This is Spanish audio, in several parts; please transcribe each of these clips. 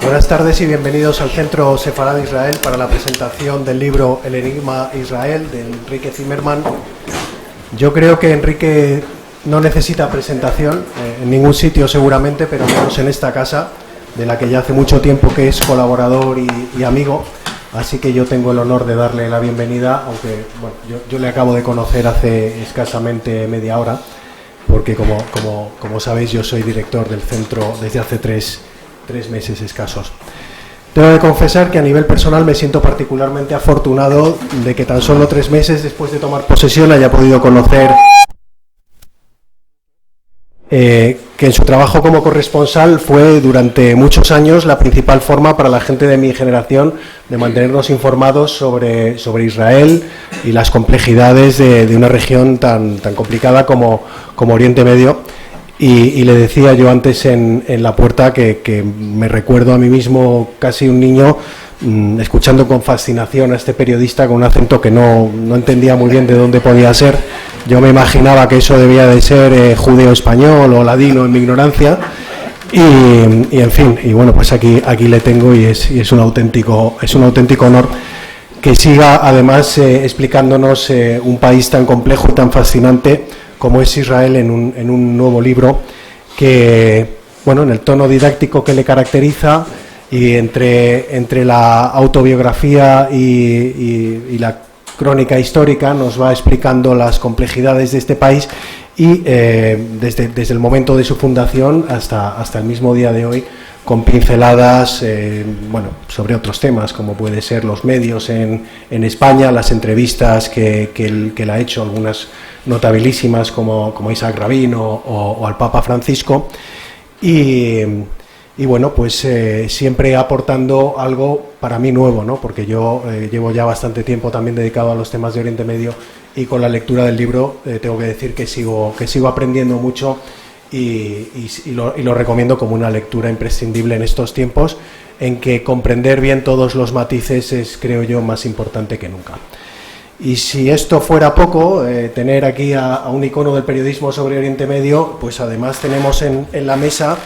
Buenas tardes y bienvenidos al Centro Sefarad de Israel para la presentación del libro El Enigma Israel de Enrique Zimmermann. Yo creo que Enrique no necesita presentación en ningún sitio seguramente, pero menos en esta casa, de la que ya hace mucho tiempo que es colaborador y amigo. Así que yo tengo el honor de darle la bienvenida, aunque bueno, yo le acabo de conocer hace escasamente media hora, porque como sabéis yo soy director del centro desde hace tres meses escasos. Tengo que confesar que a nivel personal me siento particularmente afortunado de que tan solo 3 meses después de tomar posesión haya podido conocer que en su trabajo como corresponsal fue durante muchos años la principal forma para la gente de mi generación de mantenernos informados sobre Israel y las complejidades de una región tan complicada como Oriente Medio. Y le decía yo antes en la puerta que me recuerdo a mí mismo casi un niño escuchando con fascinación a este periodista con un acento que no entendía muy bien de dónde podía ser. Yo me imaginaba que eso debía de ser judeo-español o ladino en mi ignorancia y en fin, y bueno, pues aquí le tengo y es un auténtico honor que siga además explicándonos un país tan complejo y tan fascinante como es Israel en un nuevo libro que, bueno, en el tono didáctico que le caracteriza y entre la autobiografía y la crónica histórica nos va explicando las complejidades de este país y desde el momento de su fundación hasta el mismo día de hoy, con pinceladas bueno, sobre otros temas como puede ser los medios en España, las entrevistas que él ha hecho, algunas notabilísimas como Isaac Rabin o al Papa Francisco y bueno, pues siempre aportando algo para mí nuevo, ¿no? Porque yo llevo ya bastante tiempo también dedicado a los temas de Oriente Medio y con la lectura del libro tengo que decir que sigo aprendiendo mucho y lo recomiendo como una lectura imprescindible en estos tiempos en que comprender bien todos los matices es, creo yo, más importante que nunca. Y si esto fuera poco, tener aquí a un icono del periodismo sobre Oriente Medio, pues además tenemos en la mesa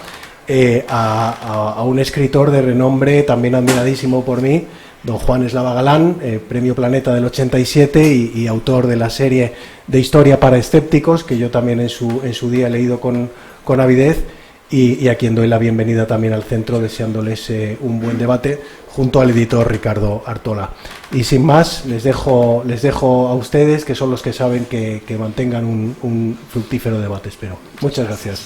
a un escritor de renombre también admiradísimo por mí, don Juan Eslava Galán, Premio Planeta del 87 y autor de la serie de Historia para Escépticos, que yo también en su día he leído con avidez y a quien doy la bienvenida también al centro, deseándoles un buen debate junto al editor Ricardo Artola. Y sin más, les dejo a ustedes, que son los que saben que mantengan un fructífero debate, espero. Muchas gracias.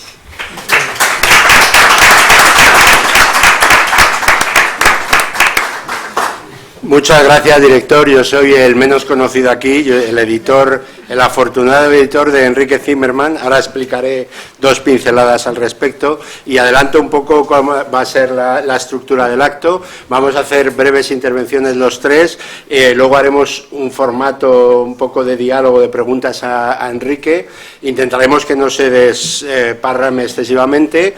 Muchas gracias, director. Yo soy el menos conocido aquí, el afortunado editor de Enrique Zimmermann. Ahora explicaré 2 pinceladas al respecto y adelanto un poco cómo va a ser la estructura del acto. Vamos a hacer breves intervenciones los 3, luego haremos un formato un poco de diálogo, de preguntas a Enrique. Intentaremos que no se desparrame excesivamente.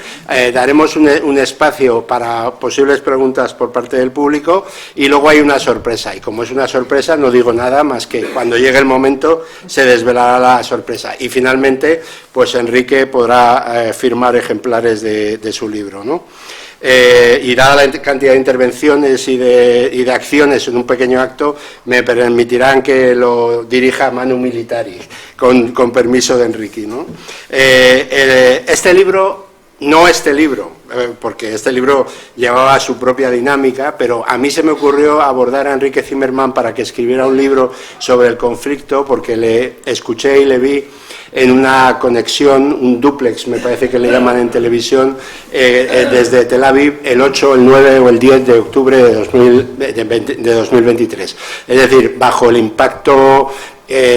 Daremos un espacio para posibles preguntas por parte del público y luego hay una sorpresa, y como es una sorpresa no digo nada más que cuando llegue el momento se desvelará la sorpresa y finalmente pues Enrique podrá firmar ejemplares de su libro, ¿no? Y dada la cantidad de intervenciones y de acciones en un pequeño acto, me permitirán que lo dirija Manu Militari con permiso de Enrique, ¿no? Este libro, porque este libro llevaba su propia dinámica, pero a mí se me ocurrió abordar a Enrique Zimmermann para que escribiera un libro sobre el conflicto, porque le escuché y le vi en una conexión, un dúplex, me parece que le llaman en televisión, desde Tel Aviv, el 8, el 9 o el 10 de octubre de 2023. Es decir, bajo el impacto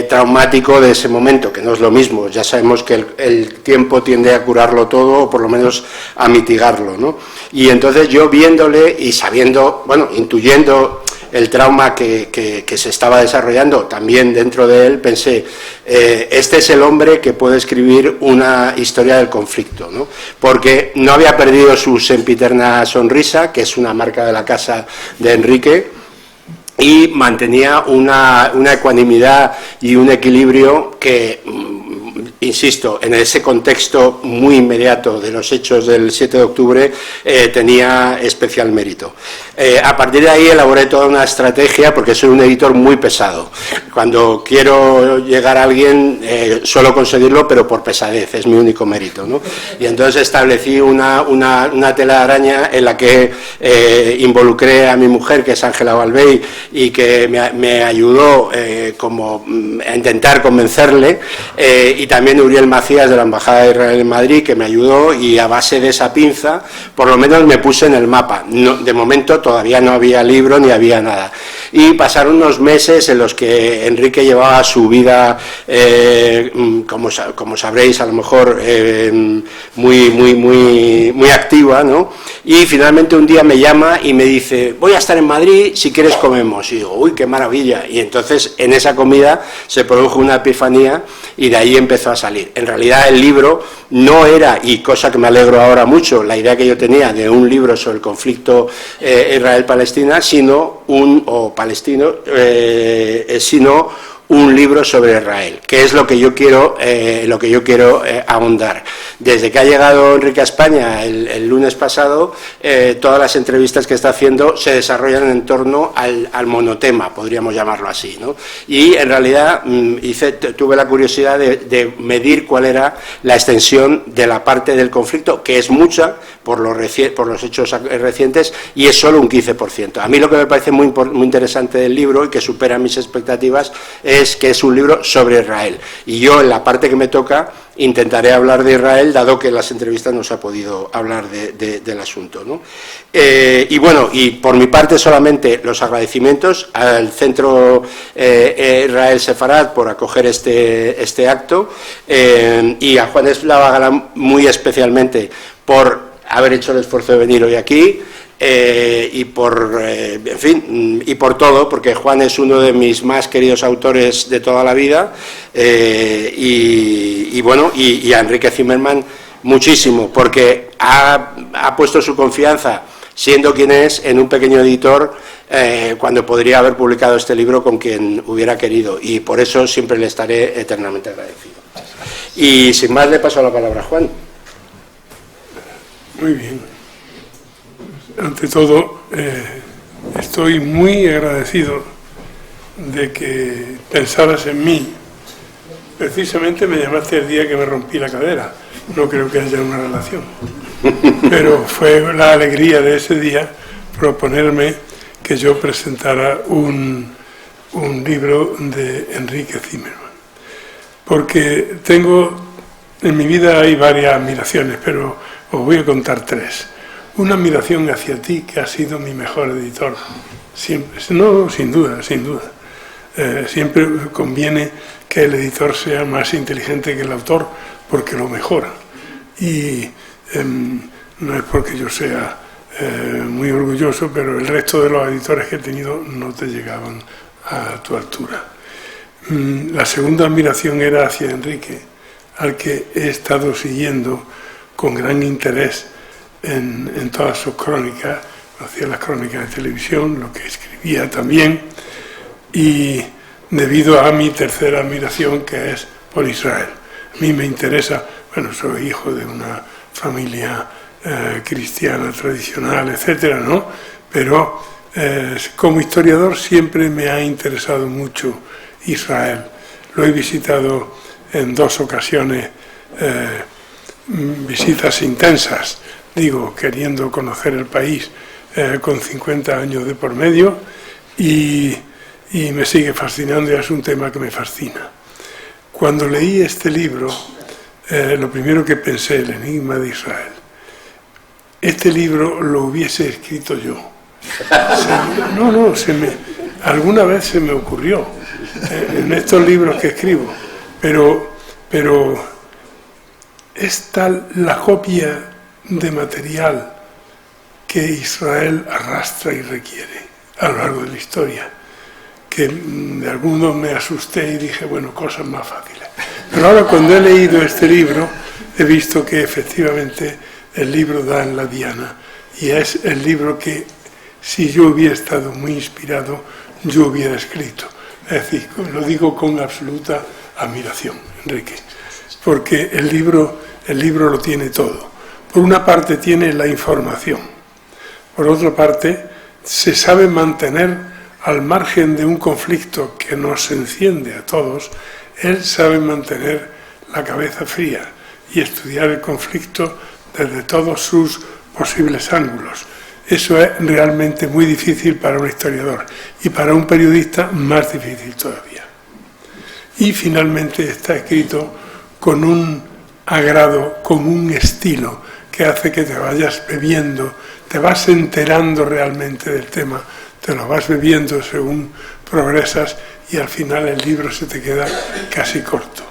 traumático de ese momento, que no es lo mismo. Ya sabemos que el tiempo tiende a curarlo todo, o por lo menos a mitigarlo, ¿no? Y entonces yo viéndole y sabiendo, bueno, intuyendo el trauma que se estaba desarrollando también dentro de él, pensé, este es el hombre que puede escribir una historia del conflicto, ¿no? Porque no había perdido su sempiterna sonrisa, que es una marca de la casa de Enrique, y mantenía una ecuanimidad y un equilibrio que insisto, en ese contexto muy inmediato de los hechos del 7 de octubre, tenía especial mérito. A partir de ahí elaboré toda una estrategia, porque soy un editor muy pesado. Cuando quiero llegar a alguien, suelo conseguirlo, pero por pesadez, es mi único mérito, ¿no? Y entonces establecí una tela de araña en la que involucré a mi mujer, que es Ángela Balvey, y que me ayudó como a intentar convencerle, y también Uriel Macías de la Embajada de Israel en Madrid, que me ayudó, y a base de esa pinza por lo menos me puse en el mapa. No, de momento todavía no había libro ni había nada, y pasaron unos meses en los que Enrique llevaba su vida, como sabréis a lo mejor, muy activa, ¿no? Y finalmente un día me llama y me dice: voy a estar en Madrid, si quieres comemos. Y digo: uy, qué maravilla. Y entonces en esa comida se produjo una epifanía y de ahí empezó a salir. En realidad el libro no era, y cosa que me alegro ahora mucho, la idea que yo tenía de un libro sobre el conflicto Israel-Palestina, sino un libro sobre Israel, que es lo que yo quiero, ahondar. Desde que ha llegado Enrique a España el lunes pasado, todas las entrevistas que está haciendo se desarrollan en torno al monotema, podríamos llamarlo así, ¿no? Y en realidad tuve la curiosidad de medir cuál era la extensión de la parte del conflicto, que es mucha por los hechos recientes, y es solo un 15%. A mí lo que me parece muy interesante del libro, y que supera mis expectativas, es que es un libro sobre Israel, y yo en la parte que me toca intentaré hablar de Israel, dado que en las entrevistas no se ha podido hablar del asunto, ¿no? Y bueno, y por mi parte solamente los agradecimientos al Centro Israel Sefarad por acoger este acto, y a Juan Eslava Galán muy especialmente por haber hecho el esfuerzo de venir hoy aquí, y por todo, porque Juan es uno de mis más queridos autores de toda la vida, y a Enrique Zimmerman muchísimo, porque ha puesto su confianza, siendo quien es, en un pequeño editor, cuando podría haber publicado este libro con quien hubiera querido, y por eso siempre le estaré eternamente agradecido. Y sin más, le paso la palabra a Juan. Muy bien. Ante todo, estoy muy agradecido de que pensaras en mí. Precisamente me llamaste el día que me rompí la cadera. No creo que haya una relación. Pero fue la alegría de ese día proponerme que yo presentara un libro de Enrique Zimmerman. Porque en mi vida hay varias admiraciones, pero os voy a contar tres. Una admiración hacia ti, que has sido mi mejor editor. Siempre, no, sin duda. Siempre conviene que el editor sea más inteligente que el autor, porque lo mejora. Y no es porque yo sea muy orgulloso, pero el resto de los editores que he tenido no te llegaban a tu altura. La segunda admiración era hacia Enrique, al que he estado siguiendo con gran interés en todas sus crónicas. Conocía las crónicas de televisión, lo que escribía también, y debido a mi tercera admiración, que es por Israel. A mí me interesa, soy hijo de una familia cristiana tradicional, etcétera, ¿no? Pero como historiador siempre me ha interesado mucho Israel. Lo he visitado en 2 ocasiones, visitas intensas, queriendo conocer el país, con 50 años de por medio, y me sigue fascinando, y es un tema que me fascina. Cuando leí este libro, lo primero que pensé, el enigma de Israel. Este libro lo hubiese escrito yo. Alguna vez se me ocurrió, en estos libros que escribo, pero es tal la copia de material que Israel arrastra y requiere a lo largo de la historia, que de algunos me asusté y dije, cosas más fáciles. Pero ahora, cuando he leído este libro, he visto que efectivamente el libro da en la diana, y es el libro que, si yo hubiera estado muy inspirado, yo hubiera escrito. Es decir, lo digo con absoluta admiración, Enrique. porque el libro lo tiene todo. Por una parte tiene la información, por otra parte se sabe mantener al margen de un conflicto que nos enciende a todos. Él sabe mantener la cabeza fría y estudiar el conflicto desde todos sus posibles ángulos. Eso es realmente muy difícil para un historiador y para un periodista más difícil todavía. Y finalmente está escrito con un agrado, con un estilo que hace que te vayas bebiendo, te vas enterando realmente del tema, te lo vas bebiendo según progresas y al final el libro se te queda casi corto.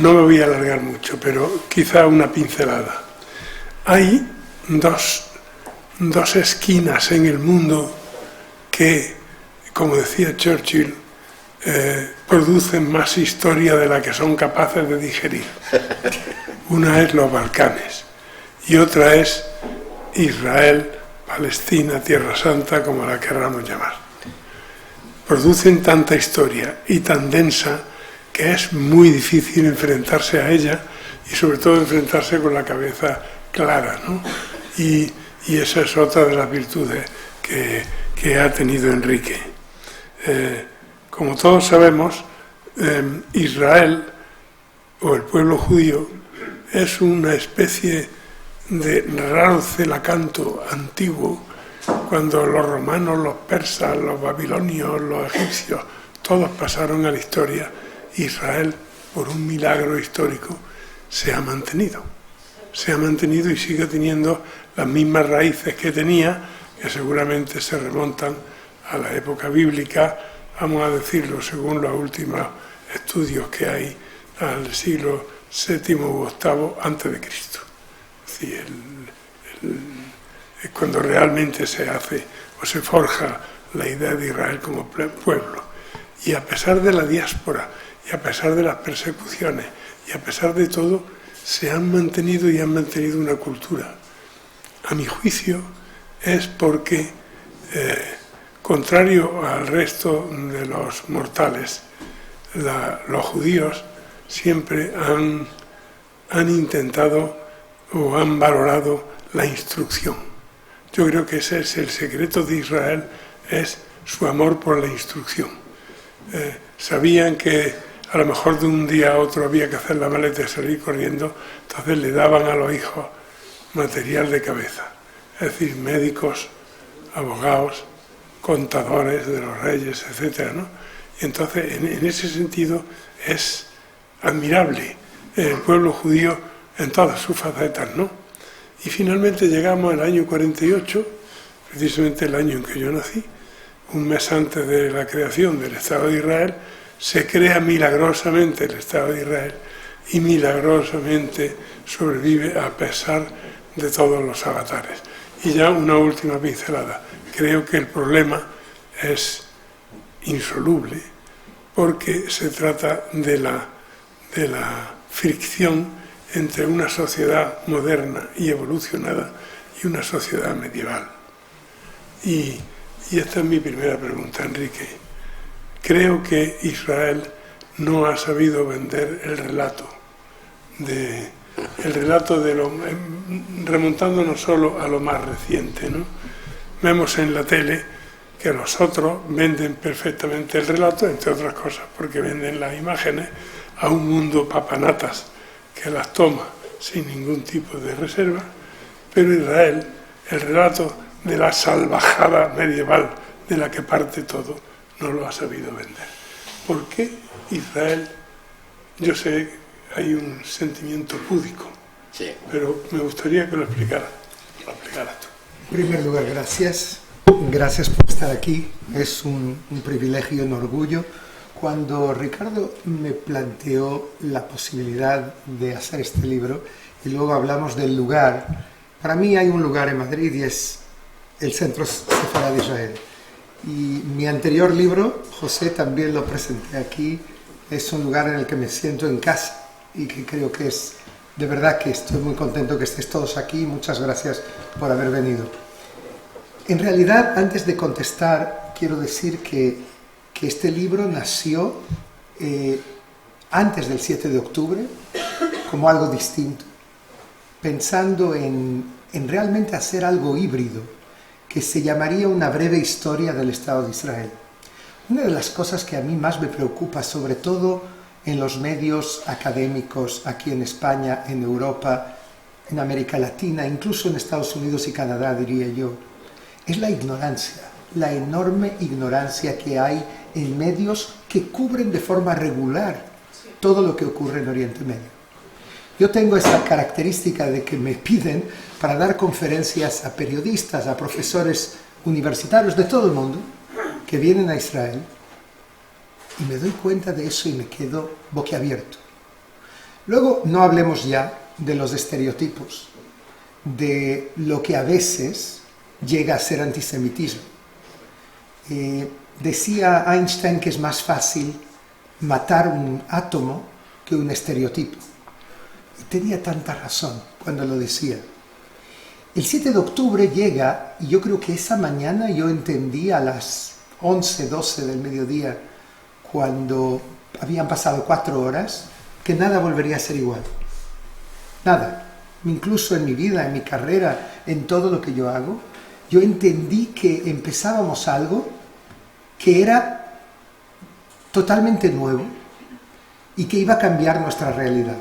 No me voy a alargar mucho, pero quizá una pincelada. Hay dos esquinas en el mundo que, como decía Churchill, producen más historia de la que son capaces de digerir. Una es los Balcanes y otra es Israel, Palestina, Tierra Santa, como la querramos llamar. Producen tanta historia y tan densa que es muy difícil enfrentarse a ella y sobre todo enfrentarse con la cabeza clara, ¿no? Y esa es otra de las virtudes que ha tenido Enrique. Como todos sabemos, Israel, o el pueblo judío, es una especie de raro celacanto antiguo, cuando los romanos, los persas, los babilonios, los egipcios, todos pasaron a la historia. Israel, por un milagro histórico, se ha mantenido y sigue teniendo las mismas raíces que tenía, que seguramente se remontan a la época bíblica, vamos a decirlo según los últimos estudios que hay, al siglo VII u VIII antes de Cristo. Es decir, es cuando realmente se hace o se forja la idea de Israel como pueblo. Y a pesar de la diáspora, y a pesar de las persecuciones, y a pesar de todo, se han mantenido y han mantenido una cultura. A mi juicio es porque, contrario al resto de los mortales, los judíos siempre han intentado o han valorado la instrucción. Yo creo que ese es el secreto de Israel, es su amor por la instrucción. Sabían que a lo mejor de un día a otro había que hacer la maleta y salir corriendo, entonces le daban a los hijos material de cabeza, es decir, médicos, abogados, contadores de los reyes, etcétera, ¿no? Y entonces, en ese sentido, es admirable el pueblo judío en todas sus facetas, ¿no? Y finalmente llegamos al año 48, precisamente el año en que yo nací, un mes antes de la creación del Estado de Israel. Se crea milagrosamente el Estado de Israel y milagrosamente sobrevive a pesar de todos los avatares. Y ya una última pincelada. Creo que el problema es insoluble porque se trata de la fricción entre una sociedad moderna y evolucionada y una sociedad medieval. Y esta es mi primera pregunta, Enrique. Creo que Israel no ha sabido vender el relato remontándonos solo a lo más reciente, ¿no? Vemos en la tele que los otros venden perfectamente el relato, entre otras cosas porque venden las imágenes a un mundo papanatas que las toma sin ningún tipo de reserva, pero Israel, el relato de la salvajada medieval de la que parte todo, no lo ha sabido vender. ¿Por qué Israel? Yo sé que hay un sentimiento púdico, sí, pero me gustaría que lo explicaras tú. En primer lugar, gracias por estar aquí. Es un privilegio y un orgullo. Cuando Ricardo me planteó la posibilidad de hacer este libro y luego hablamos del lugar, para mí hay un lugar en Madrid y es el Centro Sefarad de Israel. Y mi anterior libro, José, también lo presenté aquí. Es un lugar en el que me siento en casa y que creo que es, de verdad que estoy muy contento que estéis todos aquí. Muchas gracias por haber venido. En realidad, antes de contestar, quiero decir que este libro nació antes del 7 de octubre como algo distinto, pensando en realmente hacer algo híbrido, que se llamaría una breve historia del Estado de Israel. Una de las cosas que a mí más me preocupa, sobre todo en los medios académicos aquí en España, en Europa, en América Latina, incluso en Estados Unidos y Canadá, diría yo, es la ignorancia, la enorme ignorancia que hay en medios que cubren de forma regular todo lo que ocurre en Oriente Medio. Yo tengo esa característica de que me piden para dar conferencias a periodistas, a profesores universitarios de todo el mundo que vienen a Israel, y me doy cuenta de eso y me quedo boquiabierto. Luego, no hablemos ya de los estereotipos, de lo que a veces llega a ser antisemitismo. Decía Einstein que es más fácil matar un átomo que un estereotipo. Y tenía tanta razón cuando lo decía. El 7 de octubre llega, y yo creo que esa mañana yo entendí a las 11, 12 del mediodía, cuando habían pasado 4 horas, que nada volvería a ser igual. Nada. Incluso en mi vida, en mi carrera, en todo lo que yo hago, yo entendí que empezábamos algo que era totalmente nuevo y que iba a cambiar nuestra realidad.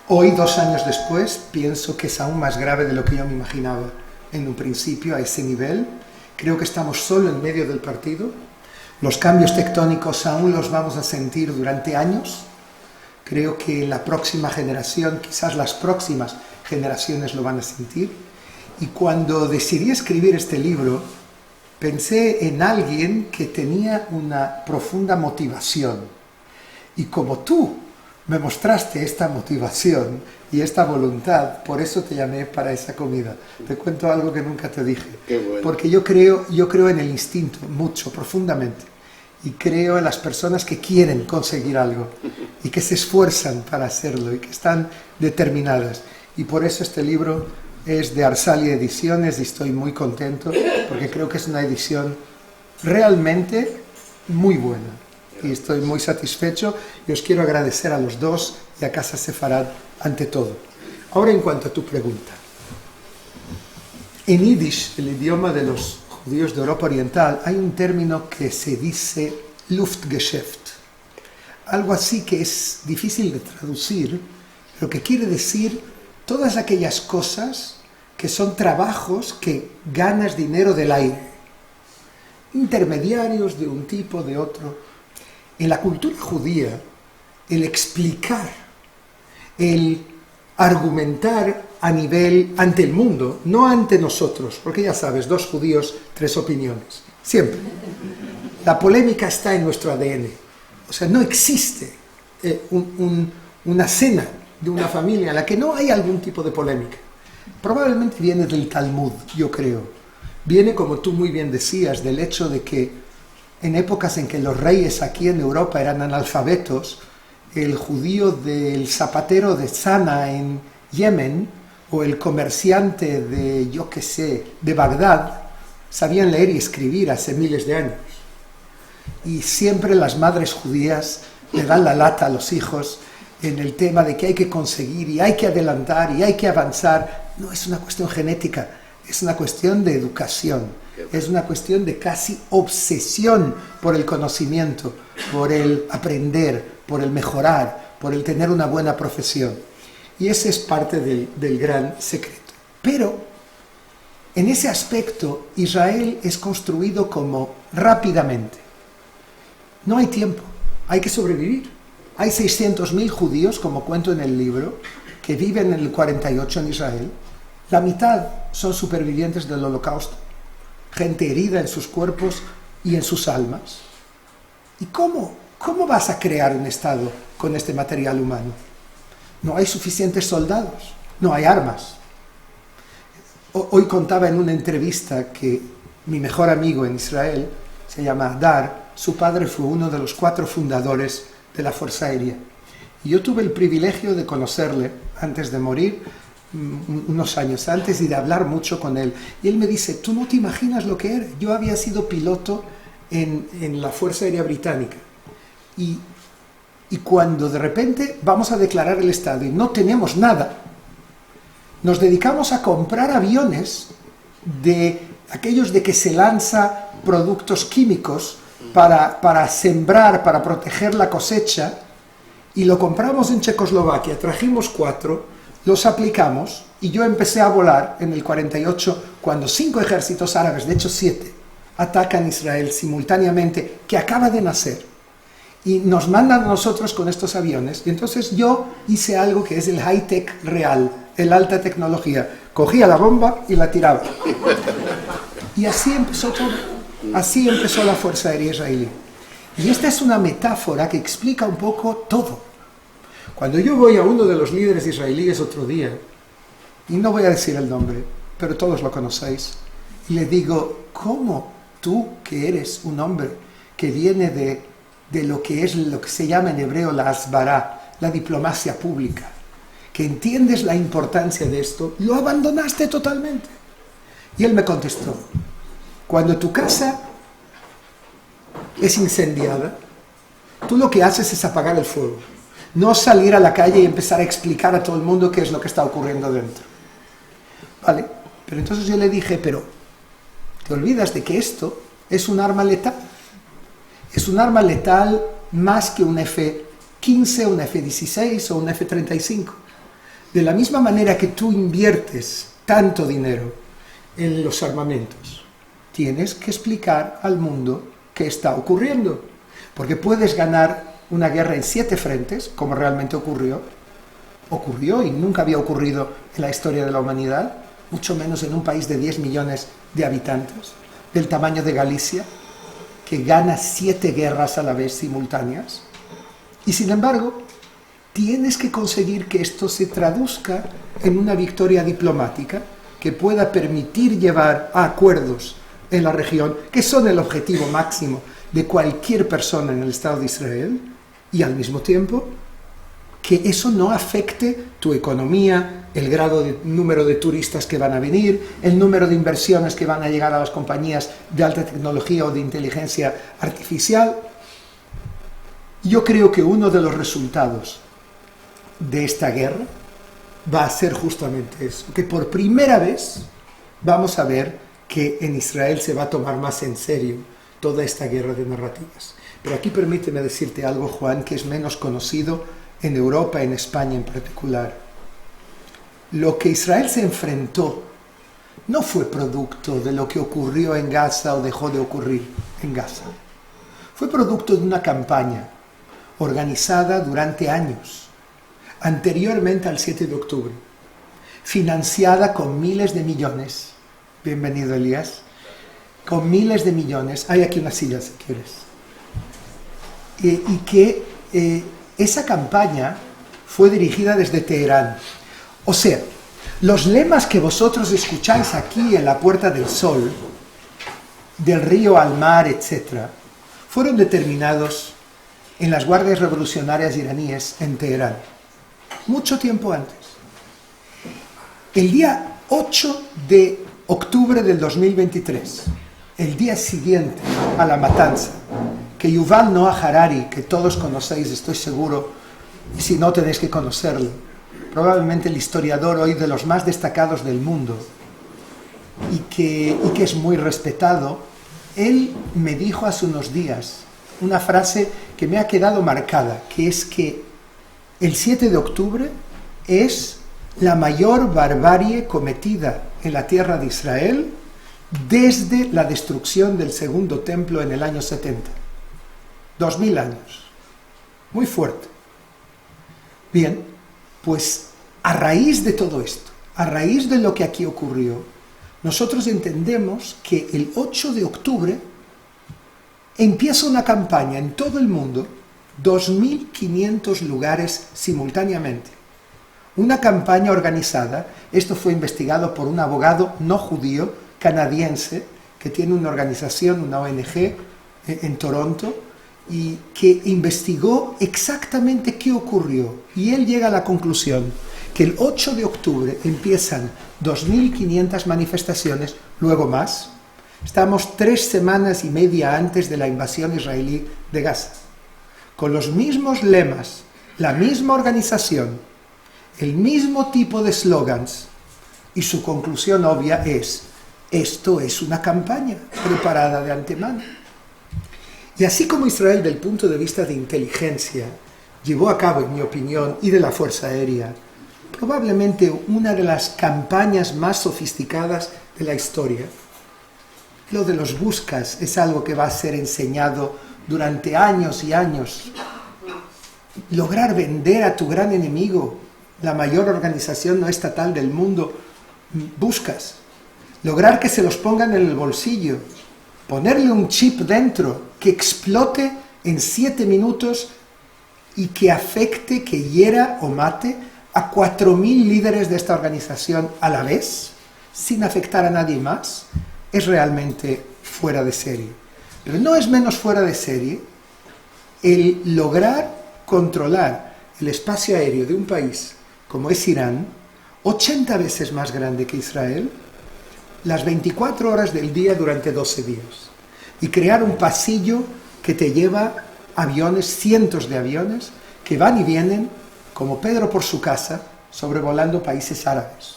Hoy, 2 años después, pienso que es aún más grave de lo que yo me imaginaba en un principio, a ese nivel. Creo que estamos solo en medio del partido. Los cambios tectónicos aún los vamos a sentir durante años. Creo que la próxima generación, quizás las próximas generaciones lo van a sentir. Y cuando decidí escribir este libro, pensé en alguien que tenía una profunda motivación. Y como tú me mostraste esta motivación y esta voluntad, por eso te llamé para esa comida. Te cuento algo que nunca te dije. Qué bueno. Porque yo creo en el instinto, mucho, profundamente. Y creo en las personas que quieren conseguir algo y que se esfuerzan para hacerlo y que están determinadas. Y por eso este libro es de Arsalia Ediciones y estoy muy contento porque creo que es una edición realmente muy buena. Y estoy muy satisfecho y os quiero agradecer a los dos y a Casa Sefarad ante todo. Ahora, en cuanto a tu pregunta. En Yiddish, el idioma de los judíos de Europa Oriental, hay un término que se dice Luftgeschäft. Algo así que es difícil de traducir, pero que quiere decir todas aquellas cosas que son trabajos que ganas dinero del aire. Intermediarios de un tipo, de otro. En la cultura judía, el explicar, el argumentar a nivel ante el mundo, no ante nosotros, porque ya sabes, 2 judíos, 3 opiniones, siempre. La polémica está en nuestro ADN. O sea, no existe una cena de una familia en la que no hay algún tipo de polémica. Probablemente viene del Talmud, yo creo. Viene, como tú muy bien decías, del hecho de que en épocas en que los reyes aquí en Europa eran analfabetos, el judío del zapatero de Sana en Yemen o el comerciante de, yo qué sé, de Bagdad, sabían leer y escribir hace miles de años. Y siempre las madres judías le dan la lata a los hijos en el tema de que hay que conseguir y hay que adelantar y hay que avanzar. No es una cuestión genética, es una cuestión de educación. Es una cuestión de casi obsesión por el conocimiento, por el aprender, por el mejorar, por el tener una buena profesión. Y ese es parte del gran secreto. Pero, en ese aspecto, Israel es construido como rápidamente. No hay tiempo, hay que sobrevivir. Hay 600.000 judíos, como cuento en el libro, que viven en el 48 en Israel. La mitad son supervivientes del Holocausto. Gente herida en sus cuerpos y en sus almas. ¿Y cómo vas a crear un Estado con este material humano? No hay suficientes soldados, no hay armas. Hoy contaba en una entrevista que mi mejor amigo en Israel, se llama Adar, su padre fue uno de los 4 fundadores de la Fuerza Aérea. Y yo tuve el privilegio de conocerle antes de morir, unos años antes, y de hablar mucho con él. Y él me dice, tú no te imaginas lo que era. Yo había sido piloto en la Fuerza Aérea Británica. Y Y cuando de repente vamos a declarar el Estado y no tenemos nada, nos dedicamos a comprar aviones de aquellos de que se lanza productos químicos para sembrar, para proteger la cosecha, y lo compramos en Checoslovaquia, trajimos 4, los aplicamos, y yo empecé a volar en el 48 cuando 5 ejércitos árabes, de hecho 7, atacan Israel simultáneamente, que acaba de nacer, y nos mandan a nosotros con estos aviones, y entonces yo hice algo que es el high-tech real, el alta tecnología, cogía la bomba y la tiraba. Y así empezó todo, así empezó la Fuerza Aérea Israelí. Y esta es una metáfora que explica un poco todo. Cuando yo voy a uno de los líderes israelíes otro día, y no voy a decir el nombre, pero todos lo conocéis, y le digo, ¿cómo tú, que eres un hombre que viene de lo que es lo que se llama en hebreo la asbará, la diplomacia pública, que entiendes la importancia de esto, lo abandonaste totalmente? Y él me contestó, cuando tu casa es incendiada, tú lo que haces es apagar el fuego, no salir a la calle y empezar a explicar a todo el mundo qué es lo que está ocurriendo dentro. Vale, pero entonces yo le dije, pero te olvidas de que esto es un arma letal. Es un arma letal más que un F-15, un F-16 o un F-35. De la misma manera que tú inviertes tanto dinero en los armamentos, tienes que explicar al mundo qué está ocurriendo. Porque puedes ganar una guerra en 7 frentes, como realmente ocurrió y nunca había ocurrido en la historia de la humanidad, mucho menos en un país de 10 millones de habitantes, del tamaño de Galicia, que gana 7 guerras a la vez simultáneas. Y sin embargo, tienes que conseguir que esto se traduzca en una victoria diplomática que pueda permitir llevar a acuerdos en la región, que son el objetivo máximo de cualquier persona en el Estado de Israel, y al mismo tiempo que eso no afecte tu economía, el grado de número de turistas que van a venir, el número de inversiones que van a llegar a las compañías de alta tecnología o de inteligencia artificial. Yo creo que uno de los resultados de esta guerra va a ser justamente eso, que por primera vez vamos a ver que en Israel se va a tomar más en serio toda esta guerra de narrativas. Pero aquí permíteme decirte algo, Juan, que es menos conocido en Europa, en España en particular. Lo que Israel se enfrentó no fue producto de lo que ocurrió en Gaza o dejó de ocurrir en Gaza. Fue producto de una campaña organizada durante años, anteriormente al 7 de octubre, financiada con miles de millones. Bienvenido, Elías. Con miles de millones. Hay aquí una silla, si quieres. Y que esa campaña fue dirigida desde Teherán. O sea, los lemas que vosotros escucháis aquí en la Puerta del Sol, del río al mar, etc., fueron determinados en las guardias revolucionarias iraníes en Teherán, mucho tiempo antes. El día 8 de octubre del 2023, el día siguiente a la matanza, que Yuval Noah Harari, que todos conocéis, estoy seguro, y si no tenéis que conocerlo, probablemente el historiador hoy de los más destacados del mundo, y que es muy respetado, él me dijo hace unos días una frase que me ha quedado marcada, que es que el 7 de octubre es la mayor barbarie cometida en la tierra de Israel desde la destrucción del segundo templo en el año 70. 2000 años. Muy fuerte. Bien, pues a raíz de todo esto, a raíz de lo que aquí ocurrió, nosotros entendemos que el 8 de octubre empieza una campaña en todo el mundo, 2.500 lugares simultáneamente. Una campaña organizada, esto fue investigado por un abogado no judío canadiense que tiene una organización, una ONG en Toronto, y que investigó exactamente qué ocurrió. Y él llega a la conclusión que el 8 de octubre empiezan 2.500 manifestaciones, luego más. Estamos 3 semanas y media antes de la invasión israelí de Gaza. con los mismos lemas, la misma organización, el mismo tipo de slogans, y su conclusión obvia es: esto es una campaña preparada de antemano. Y así como Israel, del punto de vista de inteligencia, llevó a cabo, en mi opinión, y de la Fuerza Aérea, probablemente una de las campañas más sofisticadas de la historia, lo de los buscas es algo que va a ser enseñado durante años y años. Lograr vender a tu gran enemigo, la mayor organización no estatal del mundo, buscas. Lograr que se los pongan en el bolsillo, ponerle un chip dentro que explote en 7 minutos y que afecte, que hiera o mate a 4.000 líderes de esta organización a la vez, sin afectar a nadie más, es realmente fuera de serie. Pero no es menos fuera de serie el lograr controlar el espacio aéreo de un país como es Irán, 80 veces más grande que Israel, las 24 horas del día durante 12 días, y crear un pasillo que te lleva aviones, cientos de aviones, que van y vienen, como Pedro por su casa, sobrevolando países árabes,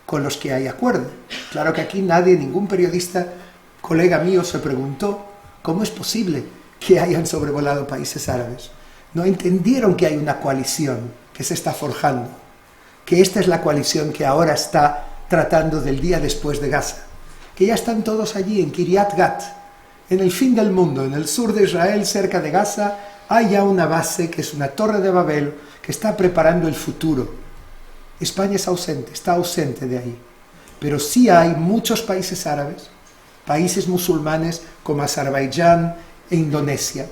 con los que hay acuerdo. Claro que aquí nadie, ningún periodista, colega mío, se preguntó cómo es posible que hayan sobrevolado países árabes. No entendieron que hay una coalición que se está forjando, que esta es la coalición que ahora está tratando del día después de Gaza, que ya están todos allí en Kiryat Gat, en el fin del mundo, en el sur de Israel, cerca de Gaza, hay ya una base que es una torre de Babel que está preparando el futuro. España es ausente, está ausente de ahí, pero sí hay muchos países árabes, países musulmanes como Azerbaiyán e Indonesia,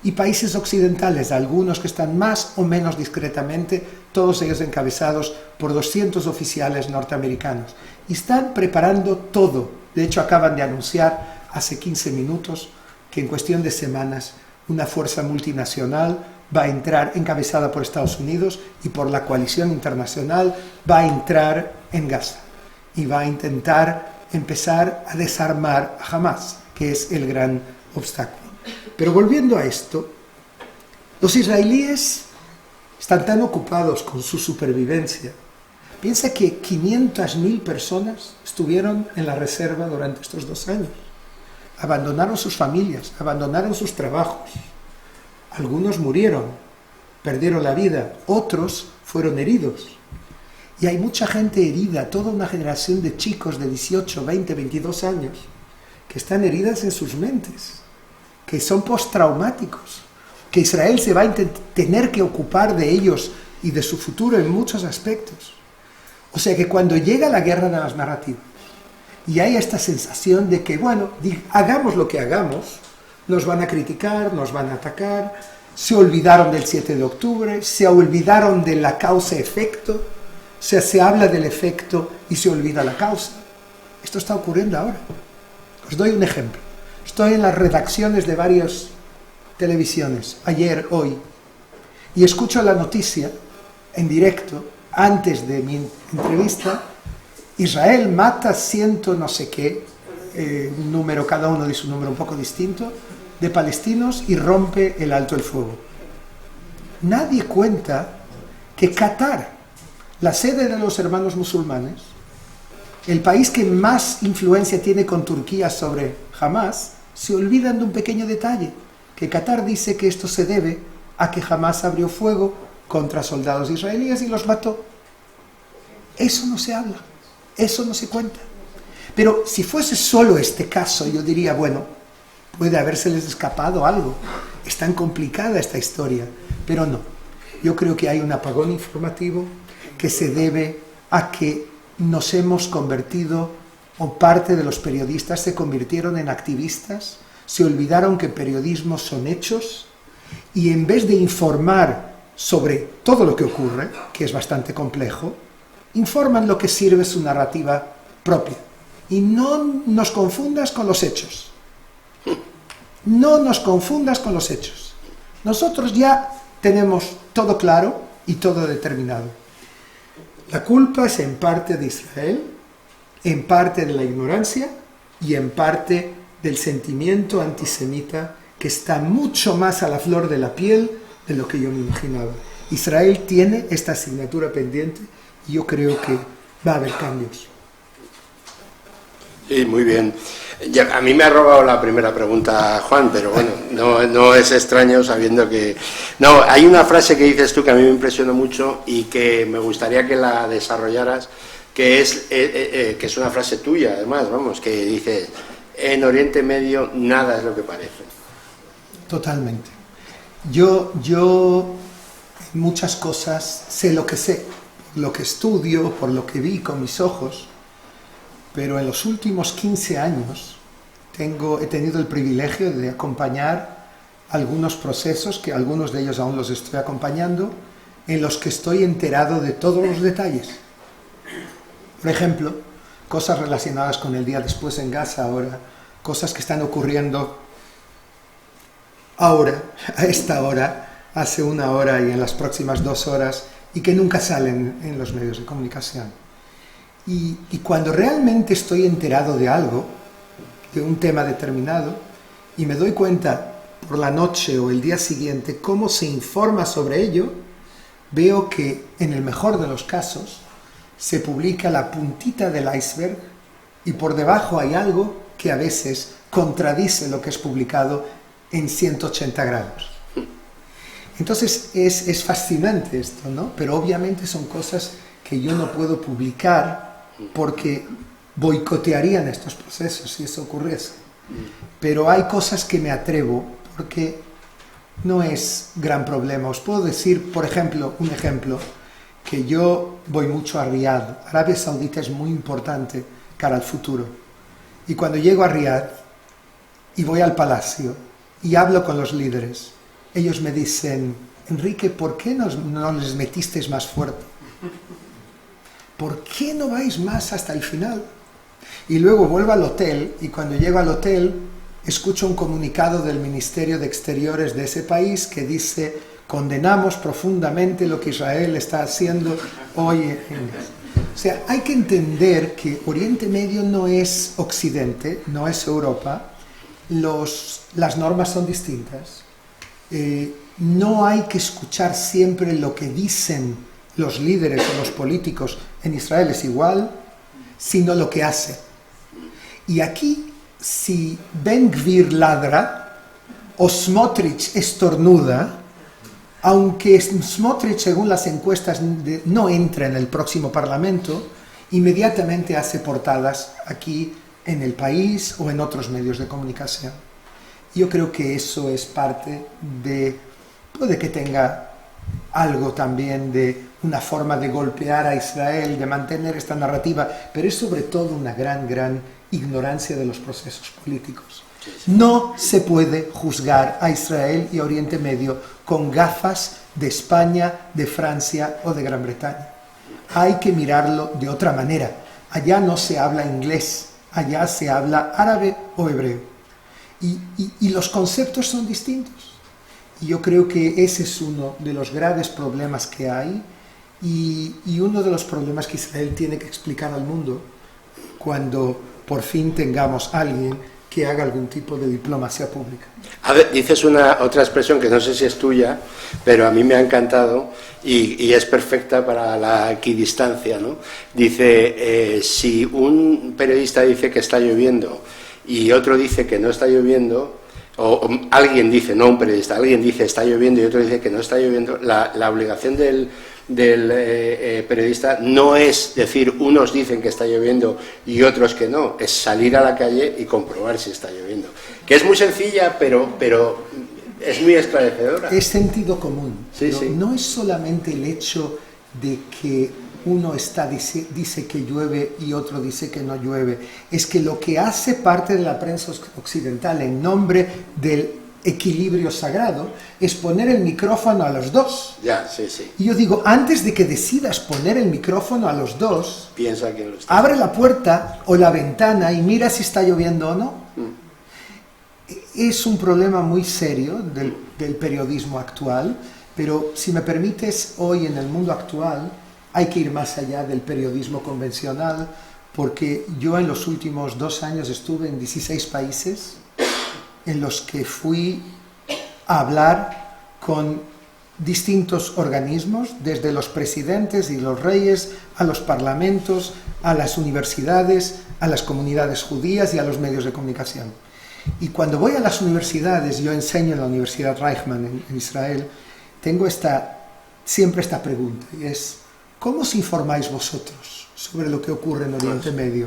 y países occidentales, algunos que están más o menos discretamente, todos ellos encabezados por 200 oficiales norteamericanos. Y están preparando todo. De hecho, acaban de anunciar hace 15 minutos que en cuestión de semanas una fuerza multinacional va a entrar, encabezada por Estados Unidos y por la coalición internacional, va a entrar en Gaza y va a intentar empezar a desarmar a Hamas, que es el gran obstáculo. Pero volviendo a esto, los israelíes están tan ocupados con su supervivencia. Piensa que 500.000 personas estuvieron en la reserva durante estos 2 años. Abandonaron sus familias, abandonaron sus trabajos. Algunos murieron, perdieron la vida, otros fueron heridos. Y hay mucha gente herida, toda una generación de chicos de 18, 20, 22 años, que están heridas en sus mentes, que son postraumáticos, que Israel se va a tener que ocupar de ellos y de su futuro en muchos aspectos. O sea que cuando llega la guerra de las narrativas y hay esta sensación de que, bueno, hagamos lo que hagamos, nos van a criticar, nos van a atacar, se olvidaron del 7 de octubre, se olvidaron de la causa-efecto, o sea, se habla del efecto y se olvida la causa. Esto está ocurriendo ahora. Os doy un ejemplo. Estoy en las redacciones de varias televisiones, ayer, hoy, y escucho la noticia en directo, antes de mi entrevista: Israel mata 100 no sé qué, un número, cada uno dice un número un poco distinto, de palestinos y rompe el alto el fuego. Nadie cuenta que Qatar, la sede de los hermanos musulmanes, el país que más influencia tiene con Turquía sobre Hamas, se olvidan de un pequeño detalle, que Qatar dice que esto se debe a que Hamas abrió fuego contra soldados israelíes y los mató. Eso no se habla, eso no se cuenta. Pero si fuese solo este caso, yo diría, bueno, puede habérseles escapado algo, es tan complicada esta historia, pero no. Yo creo que hay un apagón informativo que se debe a que nos hemos convertido, o parte de los periodistas se convirtieron en activistas, se olvidaron que periodismo son hechos, y en vez de informar sobre todo lo que ocurre, que es bastante complejo, informan lo que sirve su narrativa propia. Y no nos confundas con los hechos. No nos confundas con los hechos. Nosotros ya tenemos todo claro y todo determinado. La culpa es en parte de Israel, en parte de la ignorancia y en parte del sentimiento antisemita que está mucho más a la flor de la piel de lo que yo me imaginaba. Israel tiene esta asignatura pendiente y yo creo que va a haber cambios. Sí, muy bien. A mí me ha robado la primera pregunta, Juan, pero bueno, no es extraño sabiendo que... No, hay una frase que dices tú que a mí me impresionó mucho y que me gustaría que la desarrollaras, que es una frase tuya, además, vamos, que dices, en Oriente Medio nada es lo que parece. Totalmente. Yo muchas cosas sé lo que sé, lo que estudio, por lo que vi con mis ojos, pero en los últimos 15 años he tenido el privilegio de acompañar algunos procesos, que algunos de ellos aún los estoy acompañando, en los que estoy enterado de todos los detalles. Por ejemplo, cosas relacionadas con el día después en Gaza ahora, cosas que están ocurriendo ahora, a esta hora, hace una hora y en las próximas 2 horas, y que nunca salen en los medios de comunicación. Y cuando realmente estoy enterado de algo, de un tema determinado, y me doy cuenta por la noche o el día siguiente cómo se informa sobre ello, veo que en el mejor de los casos se publica la puntita del iceberg y por debajo hay algo que a veces contradice lo que es publicado en 180 grados. Entonces es fascinante esto, ¿no? Pero obviamente son cosas que yo no puedo publicar porque boicotearían estos procesos si eso ocurriese. Pero hay cosas que me atrevo porque no es gran problema. Os puedo decir, por ejemplo, un ejemplo, que yo voy mucho a Riad. Arabia Saudita es muy importante cara al futuro. Y cuando llego a Riad y voy al palacio y hablo con los líderes, ellos me dicen, Enrique, ¿por qué no les metisteis más fuerte? ¿Por qué no vais más hasta el final? Y luego vuelvo al hotel y cuando llego al hotel escucho un comunicado del Ministerio de Exteriores de ese país que dice, condenamos profundamente lo que Israel está haciendo hoy en Gaza. O sea, hay que entender que Oriente Medio no es Occidente, no es Europa, las normas son distintas. No hay que escuchar siempre lo que dicen los líderes o los políticos en Israel, es igual, sino lo que hace. Y aquí, si Ben Gvir ladra o Smotrich estornuda, aunque Smotrich, según las encuestas, no entra en el próximo Parlamento, inmediatamente hace portadas aquí en El País o en otros medios de comunicación. Yo creo que eso es parte de... puede que tenga algo también de una forma de golpear a Israel, de mantener esta narrativa, pero es sobre todo una gran ignorancia de los procesos políticos. No se puede juzgar a Israel y a Oriente Medio con gafas de España, de Francia o de Gran Bretaña. Hay que mirarlo de otra manera. Allá no se habla inglés, allá se habla árabe o hebreo. Y los conceptos son distintos. Y yo creo que ese es uno de los graves problemas que hay y uno de los problemas que Israel tiene que explicar al mundo cuando por fin tengamos a alguien que haga algún tipo de diplomacia pública. A ver, dices otra expresión que no sé si es tuya, pero a mí me ha encantado y es perfecta para la equidistancia, ¿no? Dice, si un periodista dice que está lloviendo y otro dice que no está lloviendo, o alguien dice, no un periodista, alguien dice está lloviendo y otro dice que no está lloviendo, la obligación del periodista no es decir unos dicen que está lloviendo y otros que no, es salir a la calle y comprobar si está lloviendo, que es muy sencilla pero es muy esclarecedora. Es sentido común, sí, sí. No es solamente el hecho de que uno dice que llueve y otro dice que no llueve, es que lo que hace parte de la prensa occidental en nombre del equilibrio sagrado es poner el micrófono a los dos. Ya, sí, sí. Y yo digo, antes de que decidas poner el micrófono a los dos, piensa quién lo está. Abre la puerta o la ventana y mira si está lloviendo o no. Es un problema muy serio del periodismo actual, pero si me permites, hoy en el mundo actual hay que ir más allá del periodismo convencional, porque yo en los últimos 2 años estuve en 16 países en los que fui a hablar con distintos organismos, desde los presidentes y los reyes, a los parlamentos, a las universidades, a las comunidades judías y a los medios de comunicación. Y cuando voy a las universidades, yo enseño en la Universidad Reichman en Israel, tengo siempre esta pregunta, y es: ¿cómo os informáis vosotros sobre lo que ocurre en Oriente Medio?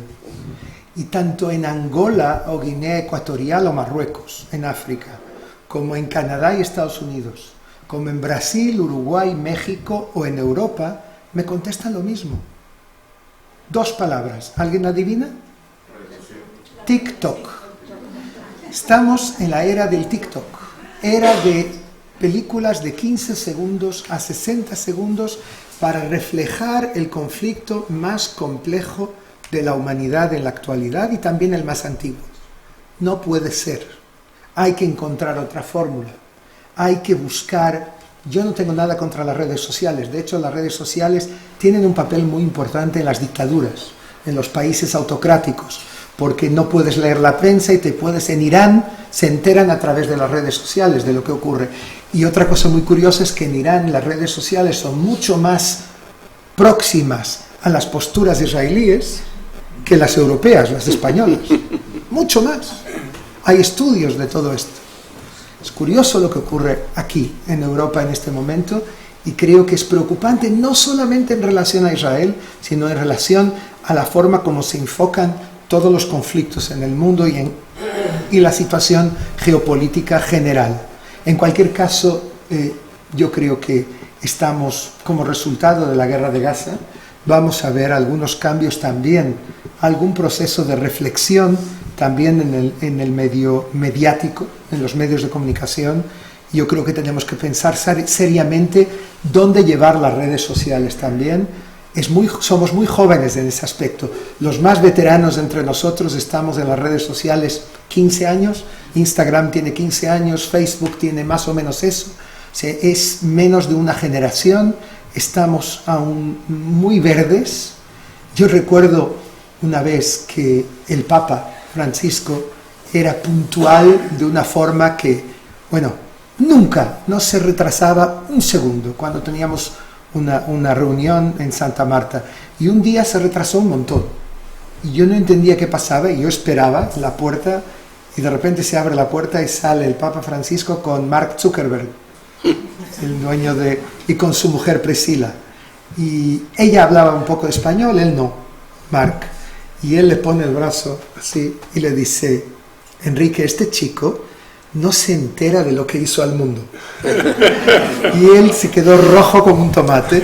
Y tanto en Angola o Guinea Ecuatorial o Marruecos, en África, como en Canadá y Estados Unidos, como en Brasil, Uruguay, México o en Europa, me contestan lo mismo. 2 palabras. ¿Alguien adivina? TikTok. Estamos en la era del TikTok, era de películas de 15 segundos a 60 segundos para reflejar el conflicto más complejo de la humanidad en la actualidad y también el más antiguo. No puede ser. Hay que encontrar otra fórmula. Hay que buscar. Yo no tengo nada contra las redes sociales. De hecho, las redes sociales tienen un papel muy importante en las dictaduras, en los países autocráticos, porque no puedes leer la prensa y en Irán se enteran a través de las redes sociales de lo que ocurre. Y otra cosa muy curiosa es que en Irán las redes sociales son mucho más próximas a las posturas israelíes que las europeas, las españolas. Mucho más. Hay estudios de todo esto. Es curioso lo que ocurre aquí, en Europa, en este momento, y creo que es preocupante no solamente en relación a Israel, sino en relación a la forma como se enfocan todos los conflictos en el mundo y la situación geopolítica general. En cualquier caso, yo creo que estamos, como resultado de la guerra de Gaza, vamos a ver algunos cambios también, algún proceso de reflexión también en el medio mediático, en los medios de comunicación. Yo creo que tenemos que pensar seriamente dónde llevar las redes sociales también. Somos muy jóvenes en ese aspecto. Los más veteranos entre nosotros estamos en las redes sociales 15 años, Instagram tiene 15 años, Facebook tiene más o menos eso. O sea, es menos de una generación, estamos aún muy verdes. Yo recuerdo una vez que el Papa Francisco era puntual de una forma que, nunca, no se retrasaba un segundo cuando teníamos una reunión en Santa Marta, y un día se retrasó un montón y yo no entendía qué pasaba y yo esperaba en la puerta y de repente se abre la puerta y sale el Papa Francisco con Mark Zuckerberg, el dueño y con su mujer Priscila, y ella hablaba un poco de español, él no, Mark, y él le pone el brazo así y le dice: Enrique, este chico no se entera de lo que hizo al mundo. Y él se quedó rojo como un tomate.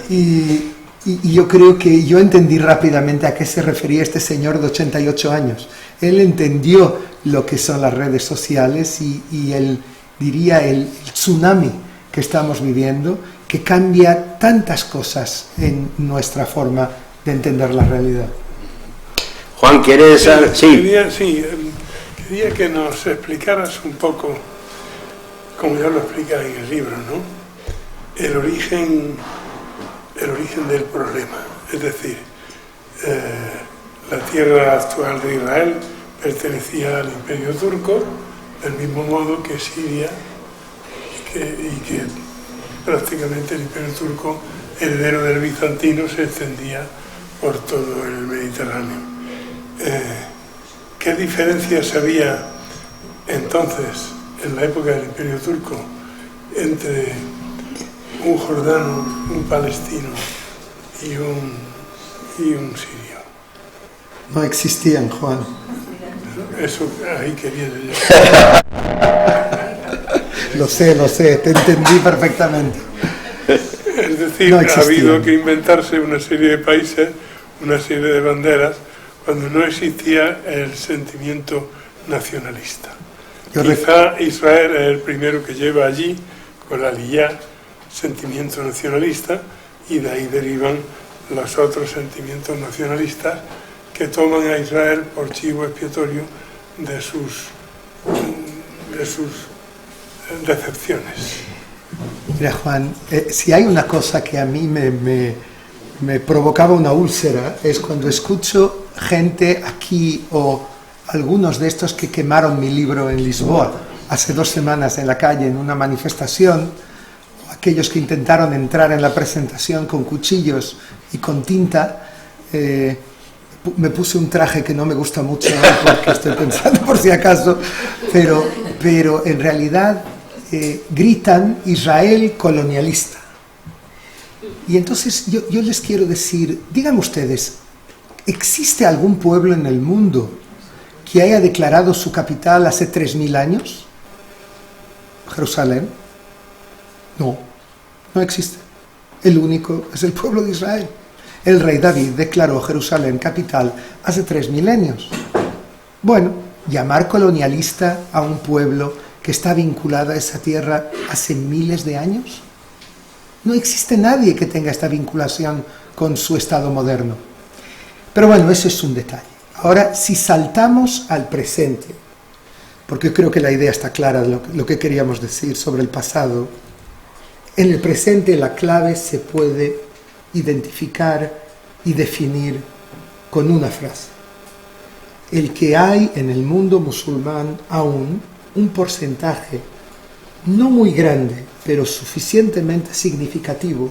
Y yo creo que yo entendí rápidamente a qué se refería este señor de 88 años. Él entendió lo que son las redes sociales y él diría el tsunami que estamos viviendo, que cambia tantas cosas en nuestra forma de entender la realidad. Juan, ¿quieres...? Sí. Quería que nos explicaras un poco, como ya lo explica en el libro, ¿no? El origen del problema. Es decir, la tierra actual de Israel pertenecía al Imperio Turco, del mismo modo que Siria, y que prácticamente el Imperio Turco, heredero del bizantino, se extendía por todo el Mediterráneo. ¿Qué diferencias había entonces, en la época del Imperio Turco, entre un jordano, un palestino y un sirio? No existían, Juan. Eso ahí quería llegar. Lo sé, te entendí perfectamente. Es decir, ha habido que inventarse una serie de países, una serie de banderas, cuando no existía el sentimiento nacionalista. Quizá Israel es el primero que lleva allí, con la Aliyá, sentimiento nacionalista, y de ahí derivan los otros sentimientos nacionalistas que toman a Israel por chivo expiatorio de sus decepciones. Mira, Juan, si hay una cosa que a mí me provocaba una úlcera, es cuando escucho gente aquí o algunos de estos que quemaron mi libro en Lisboa hace 2 semanas en la calle en una manifestación, o aquellos que intentaron entrar en la presentación con cuchillos y con tinta. Me puse un traje que no me gusta mucho porque estoy pensando por si acaso, pero en realidad gritan Israel colonialista. Y entonces yo les quiero decir, digan ustedes, ¿existe algún pueblo en el mundo que haya declarado su capital hace 3000 años? ¿Jerusalén? No, no existe. El único es el pueblo de Israel. El rey David declaró Jerusalén capital hace 3 milenios. Bueno, llamar colonialista a un pueblo que está vinculado a esa tierra hace miles de años. No existe nadie que tenga esta vinculación con su Estado moderno. Pero bueno, eso es un detalle. Ahora, si saltamos al presente, porque creo que la idea está clara, lo que queríamos decir sobre el pasado, en el presente la clave se puede identificar y definir con una frase. El que hay en el mundo musulmán aún un porcentaje no muy grande, pero suficientemente significativo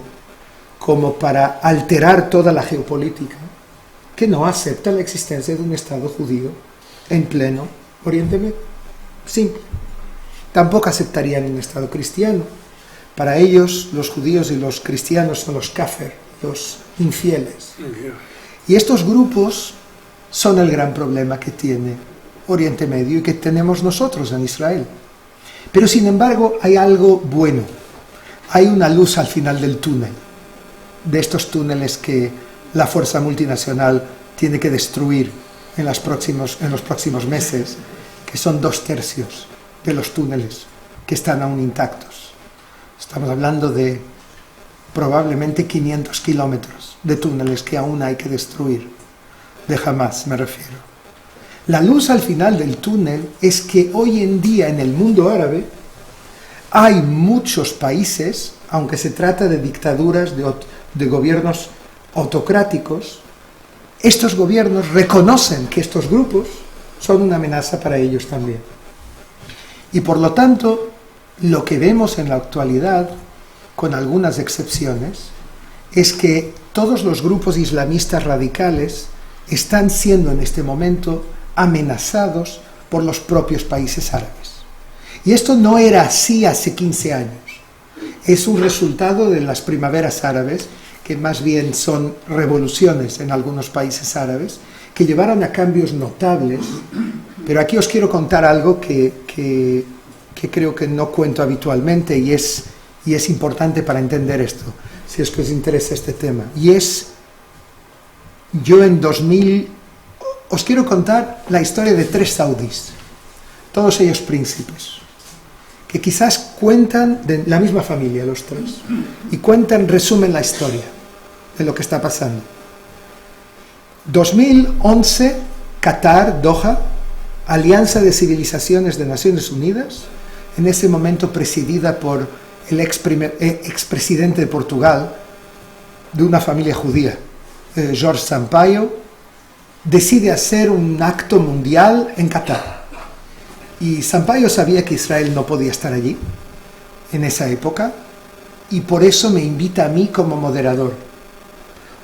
como para alterar toda la geopolítica, que no acepta la existencia de un Estado judío en pleno Oriente Medio. Simple. Tampoco aceptarían un Estado cristiano. Para ellos, los judíos y los cristianos son los kafir, los infieles. Y estos grupos son el gran problema que tiene Oriente Medio y que tenemos nosotros en Israel. Pero sin embargo hay algo bueno, hay una luz al final del túnel, de estos túneles que la fuerza multinacional tiene que destruir en los próximos meses, que son 2/3 de los túneles que están aún intactos. Estamos hablando de probablemente 500 kilómetros de túneles que aún hay que destruir, de Hamás me refiero. La luz al final del túnel es que hoy en día en el mundo árabe hay muchos países, aunque se trata de dictaduras, de gobiernos autocráticos, estos gobiernos reconocen que estos grupos son una amenaza para ellos también. Y por lo tanto, lo que vemos en la actualidad, con algunas excepciones, es que todos los grupos islamistas radicales están siendo en este momento amenazados por los propios países árabes. Y esto no era así hace 15 años. Es un resultado de las primaveras árabes, que más bien son revoluciones en algunos países árabes, que llevaron a cambios notables. Pero aquí os quiero contar algo que creo que no cuento habitualmente y es importante para entender esto, si es que os interesa este tema. Y es, yo en 2000, os quiero contar la historia de 3 saudíes, todos ellos príncipes, que quizás cuentan de la misma familia los 3, y resumen la historia de lo que está pasando. 2011, Qatar, Doha, Alianza de Civilizaciones de Naciones Unidas, en ese momento presidida por el expresidente de Portugal, de una familia judía, Jorge Sampaio, decide hacer un acto mundial en Qatar. Y Sampaio sabía que Israel no podía estar allí en esa época, y por eso me invita a mí como moderador,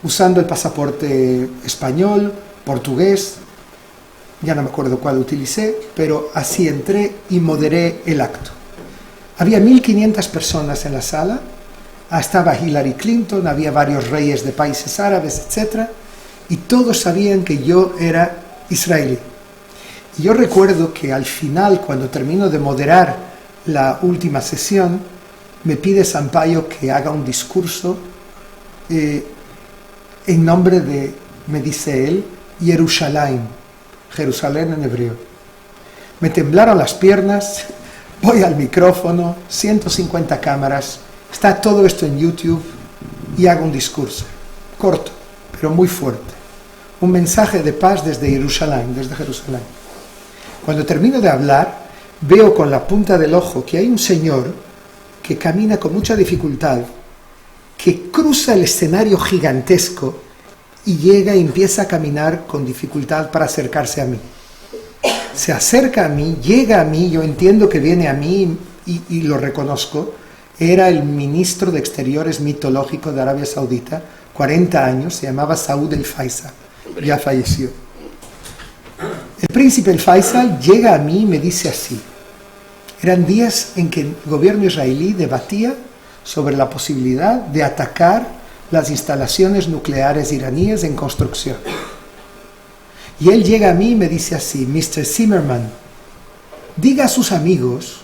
usando el pasaporte español, portugués, ya no me acuerdo cuál utilicé, pero así entré y moderé el acto. Había 1500 personas en la sala, estaba Hillary Clinton, había varios reyes de países árabes, etc., y todos sabían que yo era israelí. Y yo recuerdo que al final, cuando termino de moderar la última sesión, me pide Sampaio que haga un discurso en nombre de, me dice él, Jerusalén, Jerusalén en hebreo. Me temblaron las piernas, voy al micrófono, 150 cámaras, está todo esto en YouTube y hago un discurso, corto, pero muy fuerte. Un mensaje de paz desde Jerusalén, desde Jerusalén. Cuando termino de hablar, veo con la punta del ojo que hay un señor que camina con mucha dificultad, que cruza el escenario gigantesco y llega y empieza a caminar con dificultad para acercarse a mí. se acerca a mí, llega a mí, yo entiendo que viene a mí y lo reconozco. Era el ministro de Exteriores mitológico de Arabia Saudita, 40 años, se llamaba Saud el Faisal, ya falleció. El príncipe el Faisal llega a mí y me dice así. Eran días en que el gobierno israelí debatía sobre la posibilidad de atacar las instalaciones nucleares iraníes en construcción. Y él llega a mí y me dice así: Mr. Zimmerman, diga a sus amigos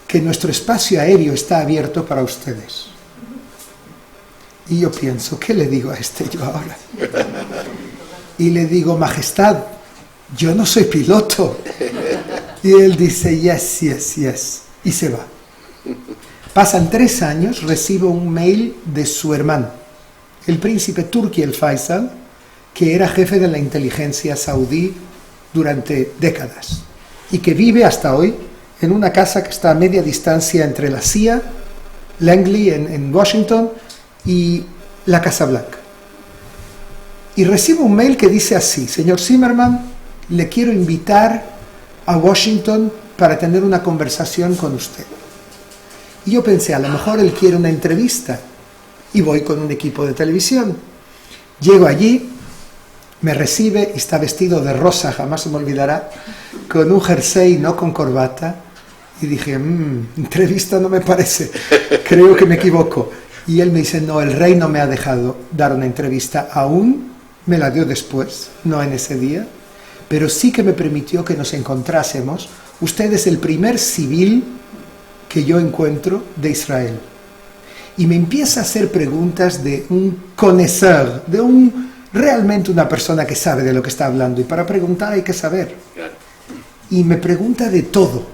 que nuestro espacio aéreo está abierto para ustedes. Y yo pienso, ¿qué le digo a este yo ahora? Y le digo: Majestad, yo no soy piloto. Y él dice: yes, yes, yes. Y se va. Pasan 3 años, recibo un mail de su hermano, el príncipe Turki el Faisal, que era jefe de la inteligencia saudí durante décadas y que vive hasta hoy en una casa que está a media distancia entre la CIA, Langley en Washington, y la Casa Blanca. Y recibo un mail que dice así: señor Zimmerman, le quiero invitar a Washington para tener una conversación con usted. Y yo pensé, a lo mejor él quiere una entrevista, y voy con un equipo de televisión. Llego allí, me recibe y está vestido de rosa, jamás se me olvidará, con un jersey, no con corbata, y dije, entrevista no me parece, creo que me equivoco. Y él me dice: no, el rey no me ha dejado dar una entrevista aún, me la dio después, no en ese día, pero sí que me permitió que nos encontrásemos. Usted es el primer civil que yo encuentro de Israel. Y me empieza a hacer preguntas de un conocedor, de realmente una persona que sabe de lo que está hablando, y para preguntar hay que saber. Y me pregunta de todo,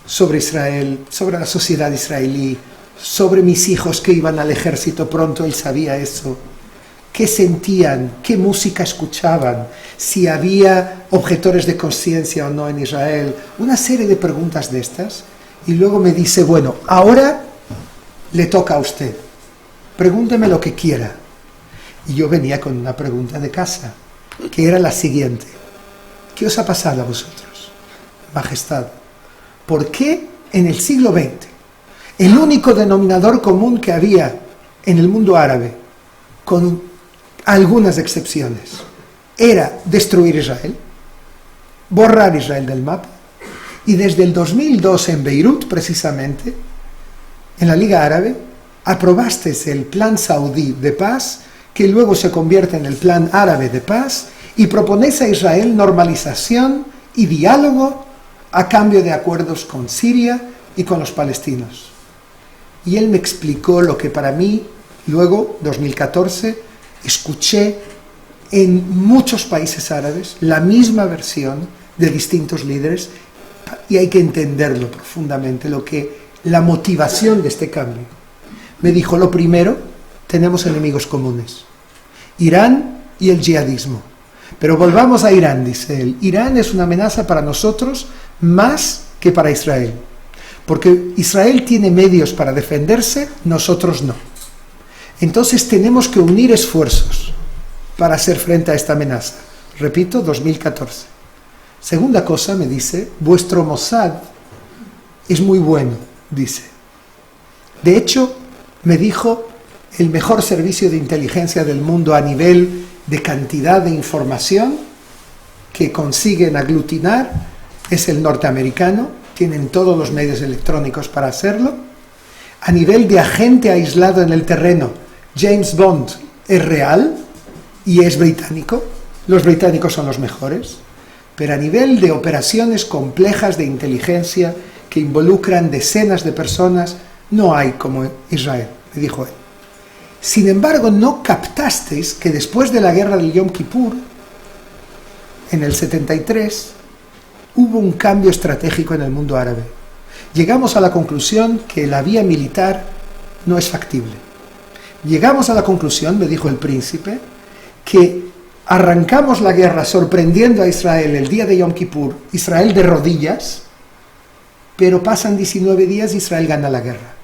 sobre Israel, sobre la sociedad israelí, sobre mis hijos que iban al ejército pronto, él sabía eso, qué sentían, qué música escuchaban, si había objetores de conciencia o no en Israel, una serie de preguntas de estas. Y luego me dice: bueno, ahora le toca a usted, pregúnteme lo que quiera. Y yo venía con una pregunta de casa, que era la siguiente: ¿qué os ha pasado a vosotros, Majestad? ¿Por qué en el siglo XX el único denominador común que había en el mundo árabe, con algunas excepciones, era destruir Israel, borrar Israel del mapa? Y desde el 2002 en Beirut, precisamente, en la Liga Árabe, aprobasteis el plan saudí de paz, que luego se convierte en el plan árabe de paz, y proponéis a Israel normalización y diálogo a cambio de acuerdos con Siria y con los palestinos. Y él me explicó lo que para mí, luego, 2014, escuché en muchos países árabes, la misma versión de distintos líderes, y hay que entenderlo profundamente, la motivación de este cambio. Me dijo: lo primero, tenemos enemigos comunes, Irán y el yihadismo. Pero volvamos a Irán, dice él. Irán es una amenaza para nosotros más que para Israel, porque Israel tiene medios para defenderse, nosotros no. Entonces tenemos que unir esfuerzos para hacer frente a esta amenaza. Repito, 2014. Segunda cosa, me dice: vuestro Mossad es muy bueno, dice. De hecho, me dijo, el mejor servicio de inteligencia del mundo a nivel de cantidad de información que consiguen aglutinar es el norteamericano, tienen todos los medios electrónicos para hacerlo. A nivel de agente aislado en el terreno, James Bond es real y es británico, los británicos son los mejores, pero a nivel de operaciones complejas de inteligencia que involucran decenas de personas, no hay como Israel, me dijo él. Sin embargo, no captasteis que después de la guerra del Yom Kippur, en el 73, hubo un cambio estratégico en el mundo árabe. Llegamos a la conclusión que la vía militar no es factible. Llegamos a la conclusión, me dijo el príncipe, que arrancamos la guerra sorprendiendo a Israel el día de Yom Kippur, Israel de rodillas, pero pasan 19 días y Israel gana la guerra.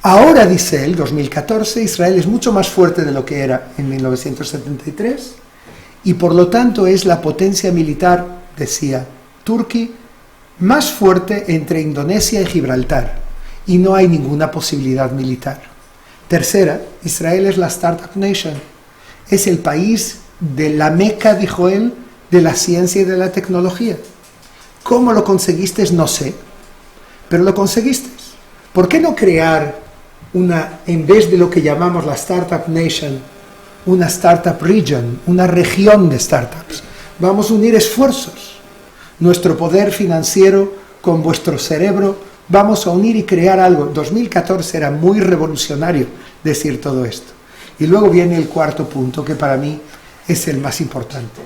Ahora, dice él, 2014, Israel es mucho más fuerte de lo que era en 1973 y por lo tanto es la potencia militar, decía Turquía, más fuerte entre Indonesia y Gibraltar, y no hay ninguna posibilidad militar. Tercera, Israel es la Startup Nation, es el país de la Meca, dijo él, de la ciencia y de la tecnología. ¿Cómo lo conseguiste? No sé, pero lo conseguiste. ¿Por qué no crear en vez de lo que llamamos la Startup Nation, una Startup Region, una región de startups? Vamos a unir esfuerzos, nuestro poder financiero con vuestro cerebro, vamos a unir y crear algo. 2014 era muy revolucionario decir todo esto. Y luego viene el cuarto punto, que para mí es el más importante.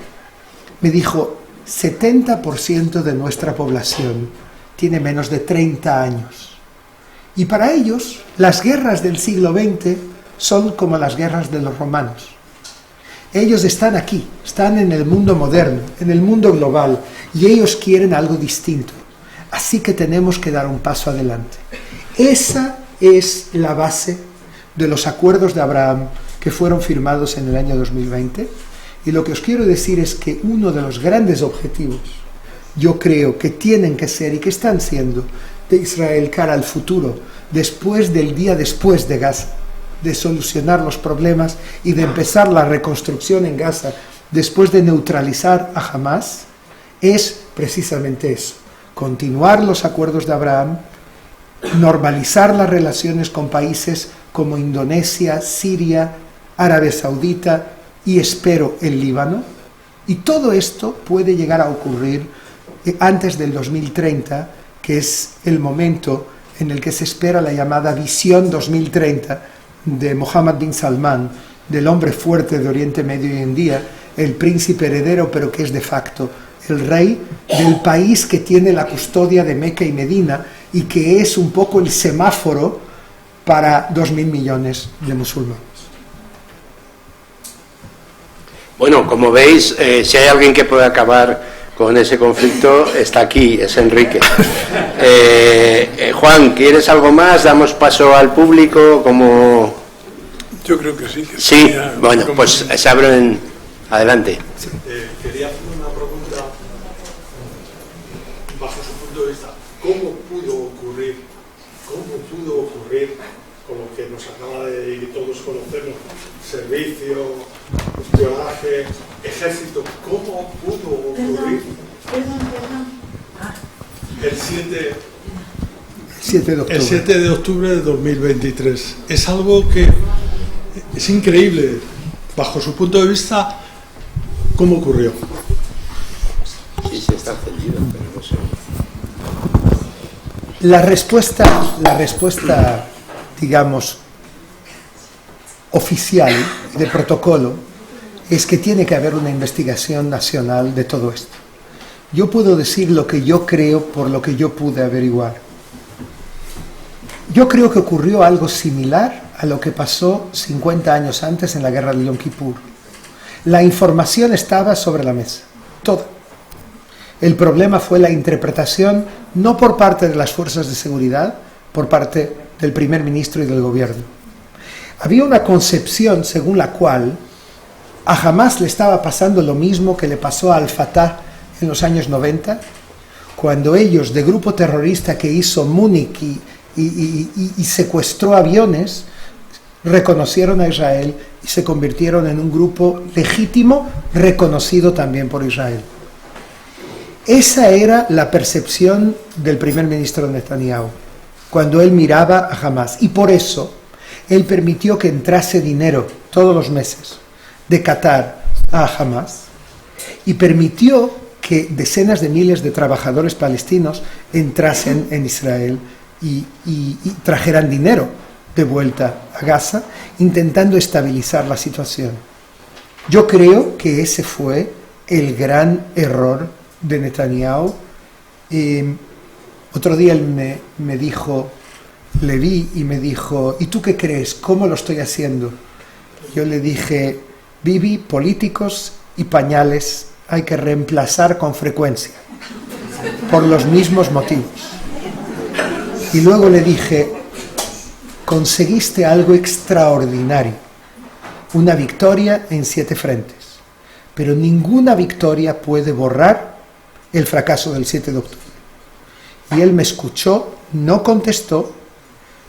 Me dijo, 70% de nuestra población tiene menos de 30 años. Y para ellos, las guerras del siglo XX son como las guerras de los romanos. Ellos están aquí, están en el mundo moderno, en el mundo global, y ellos quieren algo distinto. Así que tenemos que dar un paso adelante. Esa es la base de los acuerdos de Abraham que fueron firmados en el año 2020. Y lo que os quiero decir es que uno de los grandes objetivos, yo creo que tienen que ser y que están siendo de Israel cara al futuro, después del día después de Gaza, de solucionar los problemas y de empezar la reconstrucción en Gaza, después de neutralizar a Hamas, es precisamente eso: continuar los acuerdos de Abraham, normalizar las relaciones con países como Indonesia, Siria, Arabia Saudita y espero el Líbano, y todo esto puede llegar a ocurrir antes del 2030, que es el momento en el que se espera la llamada Visión 2030 de Mohammed bin Salman, del hombre fuerte de Oriente Medio hoy en día, el príncipe heredero, pero que es de facto el rey del país que tiene la custodia de Meca y Medina y que es un poco el semáforo para 2.000 millones de musulmanes. Bueno, como veis, si hay alguien que puede acabar con ese conflicto, está aquí, es Enrique. Juan, ¿quieres algo más? ¿Damos paso al público? Como... Yo creo que sí. Sí, bueno, pues se abren... Adelante. Quería hacer una pregunta bajo su punto de vista. ¿Cómo pudo ocurrir con lo que nos acaba de ir, todos conocemos, servicio, espionaje, ejército? ¿Cómo pudo ocurrir el 7 de octubre de 2023? Es algo que es increíble. Bajo su punto de vista, ¿cómo ocurrió? Sí, se está encendido, pero no sé. La respuesta, digamos, oficial de protocolo es que tiene que haber una investigación nacional de todo esto. Yo puedo decir lo que yo creo por lo que yo pude averiguar. Yo creo que ocurrió algo similar a lo que pasó 50 años antes en la guerra de Yom Kippur. La información estaba sobre la mesa, toda. El problema fue la interpretación, no por parte de las fuerzas de seguridad, por parte del primer ministro y del gobierno. Había una concepción según la cual a Hamas le estaba pasando lo mismo que le pasó a Al-Fatah en los años 90, cuando ellos, de grupo terrorista que hizo Múnich y secuestró aviones, reconocieron a Israel y se convirtieron en un grupo legítimo, reconocido también por Israel. Esa era la percepción del primer ministro Netanyahu cuando él miraba a Hamas, y por eso él permitió que entrase dinero todos los meses de Qatar a Hamas y permitió que decenas de miles de trabajadores palestinos entrasen en Israel y trajeran dinero de vuelta a Gaza, intentando estabilizar la situación. Yo creo que ese fue el gran error de Netanyahu. Otro día él me dijo, le vi y me dijo, ¿y tú qué crees? ¿Cómo lo estoy haciendo? Yo le dije, Bibi, políticos y pañales hay que reemplazar con frecuencia, por los mismos motivos. Y luego le dije, conseguiste algo extraordinario, una victoria en 7 frentes. pero ninguna victoria puede borrar el fracaso del 7 de octubre. Y él me escuchó, no contestó,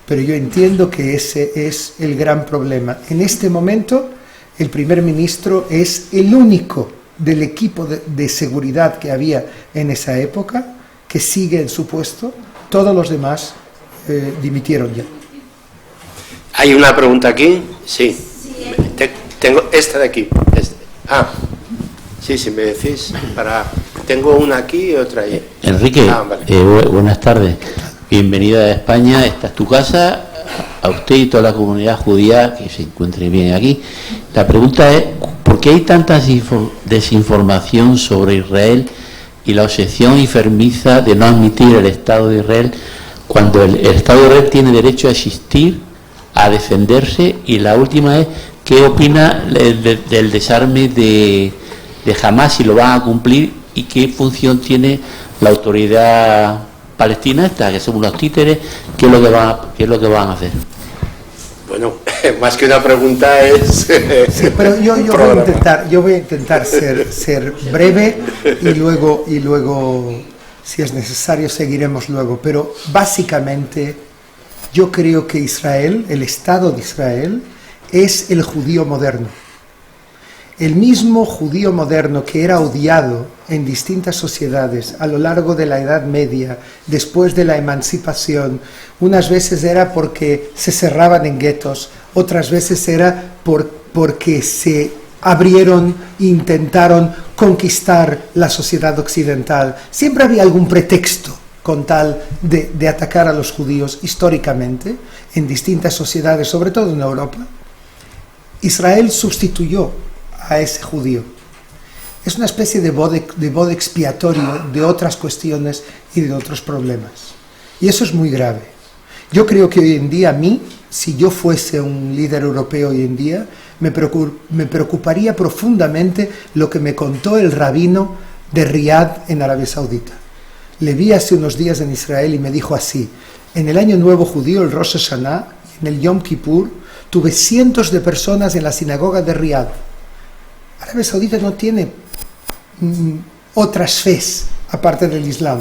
pero yo entiendo que ese es el gran problema. En este momento, el primer ministro es el único del equipo de seguridad que había en esa época que sigue en su puesto. Todos los demás dimitieron ya. ¿Hay una pregunta aquí? Sí. Tengo esta de aquí. Sí, si me decís, tengo una aquí y otra ahí. Enrique, vale. Buenas tardes. Bienvenida a España, esta es tu casa, a usted y toda la comunidad judía que se encuentre bien aquí. La pregunta es, ¿por qué hay tanta desinformación sobre Israel y la obsesión enfermiza de no admitir el Estado de Israel cuando el Estado de Israel tiene derecho a existir, a defenderse? Y la última es, ¿qué opina del desarme de Hamás, si lo van a cumplir, y qué función tiene la autoridad palestina esta, que son unos títeres? ¿Qué es lo que van a hacer? Bueno, más que una pregunta es... Sí, pero yo voy a intentar ser breve y luego, si es necesario, seguiremos luego. Pero básicamente yo creo que Israel, el Estado de Israel, es el judío moderno. El mismo judío moderno que era odiado en distintas sociedades a lo largo de la Edad Media, después de la emancipación, unas veces era porque se cerraban en guetos, otras veces era porque se abrieron e intentaron conquistar la sociedad occidental. Siempre había algún pretexto con tal de atacar a los judíos históricamente en distintas sociedades, sobre todo en Europa. Israel sustituyó a ese judío. Es una especie de bode expiatorio de otras cuestiones y de otros problemas. Y eso es muy grave. Yo creo que hoy en día a mí, si yo fuese un líder europeo hoy en día, me preocuparía profundamente lo que me contó el rabino de Riad en Arabia Saudita. Le vi hace unos días en Israel y me dijo así: en el año nuevo judío, el Rosh Hashanah, en el Yom Kippur, tuve cientos de personas en la sinagoga de Riad. Arabia Saudita no tiene otras fes aparte del Islam.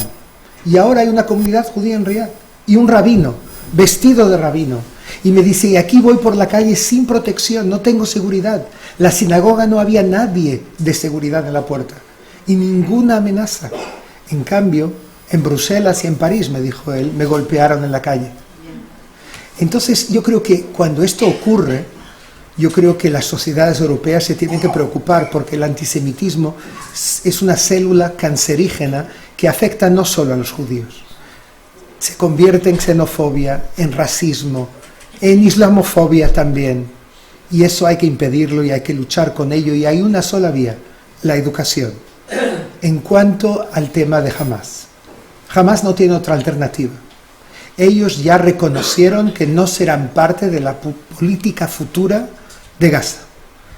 Y ahora hay una comunidad judía en Riad y un rabino, vestido de rabino. Y me dice, y aquí voy por la calle sin protección, no tengo seguridad. La sinagoga no había nadie de seguridad en la puerta y ninguna amenaza. En cambio, en Bruselas y en París, me dijo él, me golpearon en la calle. Entonces yo creo que cuando esto ocurre, yo creo que las sociedades europeas se tienen que preocupar, porque el antisemitismo es una célula cancerígena que afecta no solo a los judíos. Se convierte en xenofobia, en racismo, en islamofobia también. Y eso hay que impedirlo y hay que luchar con ello. Y hay una sola vía, la educación. En cuanto al tema de Hamás. Hamás no tiene otra alternativa. Ellos ya reconocieron que no serán parte de la política futura de Gaza.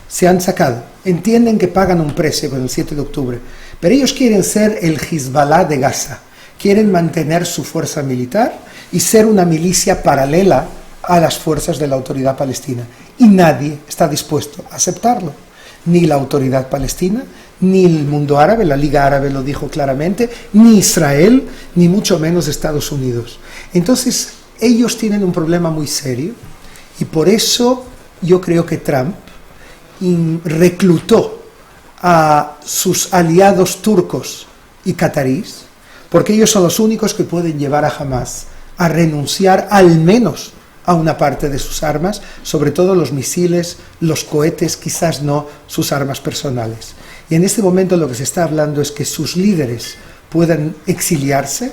Se han sacado. Entienden que pagan un precio con el 7 de octubre, pero ellos quieren ser el Hezbollah de Gaza. Quieren mantener su fuerza militar y ser una milicia paralela a las fuerzas de la autoridad palestina. Y nadie está dispuesto a aceptarlo. Ni la autoridad palestina, ni el mundo árabe, la Liga Árabe lo dijo claramente, ni Israel, ni mucho menos Estados Unidos. Entonces, ellos tienen un problema muy serio y por eso yo creo que Trump reclutó a sus aliados turcos y catarís, porque ellos son los únicos que pueden llevar a Hamás a renunciar al menos a una parte de sus armas, sobre todo los misiles, los cohetes, quizás no sus armas personales. Y en este momento lo que se está hablando es que sus líderes puedan exiliarse,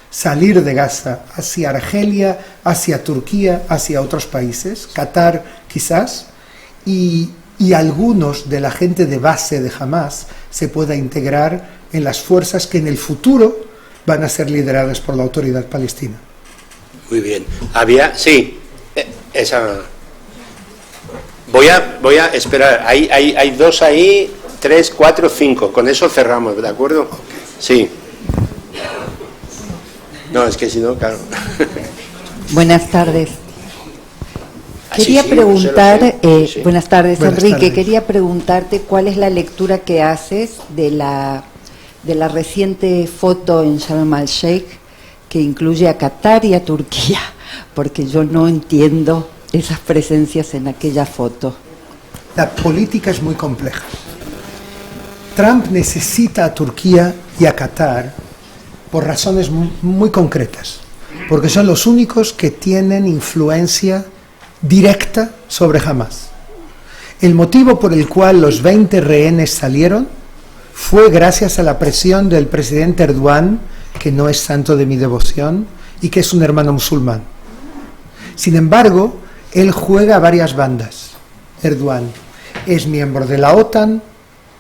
salir de Gaza hacia Argelia, hacia Turquía, hacia otros países, Qatar quizás, y algunos de la gente de base de Hamás se pueda integrar en las fuerzas que en el futuro van a ser lideradas por la autoridad palestina. Muy bien. Sí, esa... Voy a esperar. Hay dos ahí, 3, 4, 5. Con eso cerramos, ¿de acuerdo? Sí. No, es que si no, claro. Buenas tardes. Quería preguntar, sí. buenas tardes, Buenas Enrique, tardes. quería preguntarte cuál es la lectura que haces de la reciente foto en Sharm el-Sheikh que incluye a Qatar y a Turquía, porque yo no entiendo esas presencias en aquella foto. La política es muy compleja. Trump necesita a Turquía y a Qatar por razones muy concretas, porque son los únicos que tienen influencia directa sobre Hamas. El motivo por el cual los 20 rehenes salieron fue gracias a la presión del presidente Erdogan, que no es santo de mi devoción y que es un hermano musulmán. Sin embargo, él juega a varias bandas. Erdogan es miembro de la OTAN,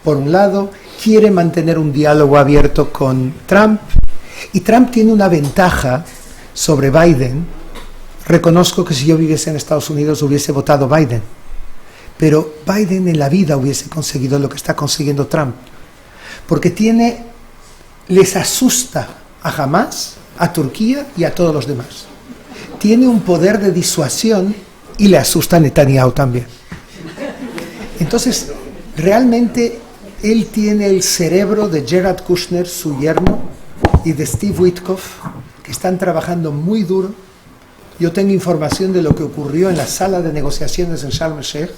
por un lado, quiere mantener un diálogo abierto con Trump, y Trump tiene una ventaja sobre Biden. Reconozco que si yo viviese en Estados Unidos hubiese votado Biden, pero Biden en la vida hubiese conseguido lo que está consiguiendo Trump, porque les asusta a Hamas, a Turquía y a todos los demás. Tiene un poder de disuasión y le asusta a Netanyahu también. Entonces, realmente él tiene el cerebro de Jared Kushner, su yerno, y de Steve Witkoff, que están trabajando muy duro. Yo tengo información de lo que ocurrió en la sala de negociaciones en Sharm el-Sheikh,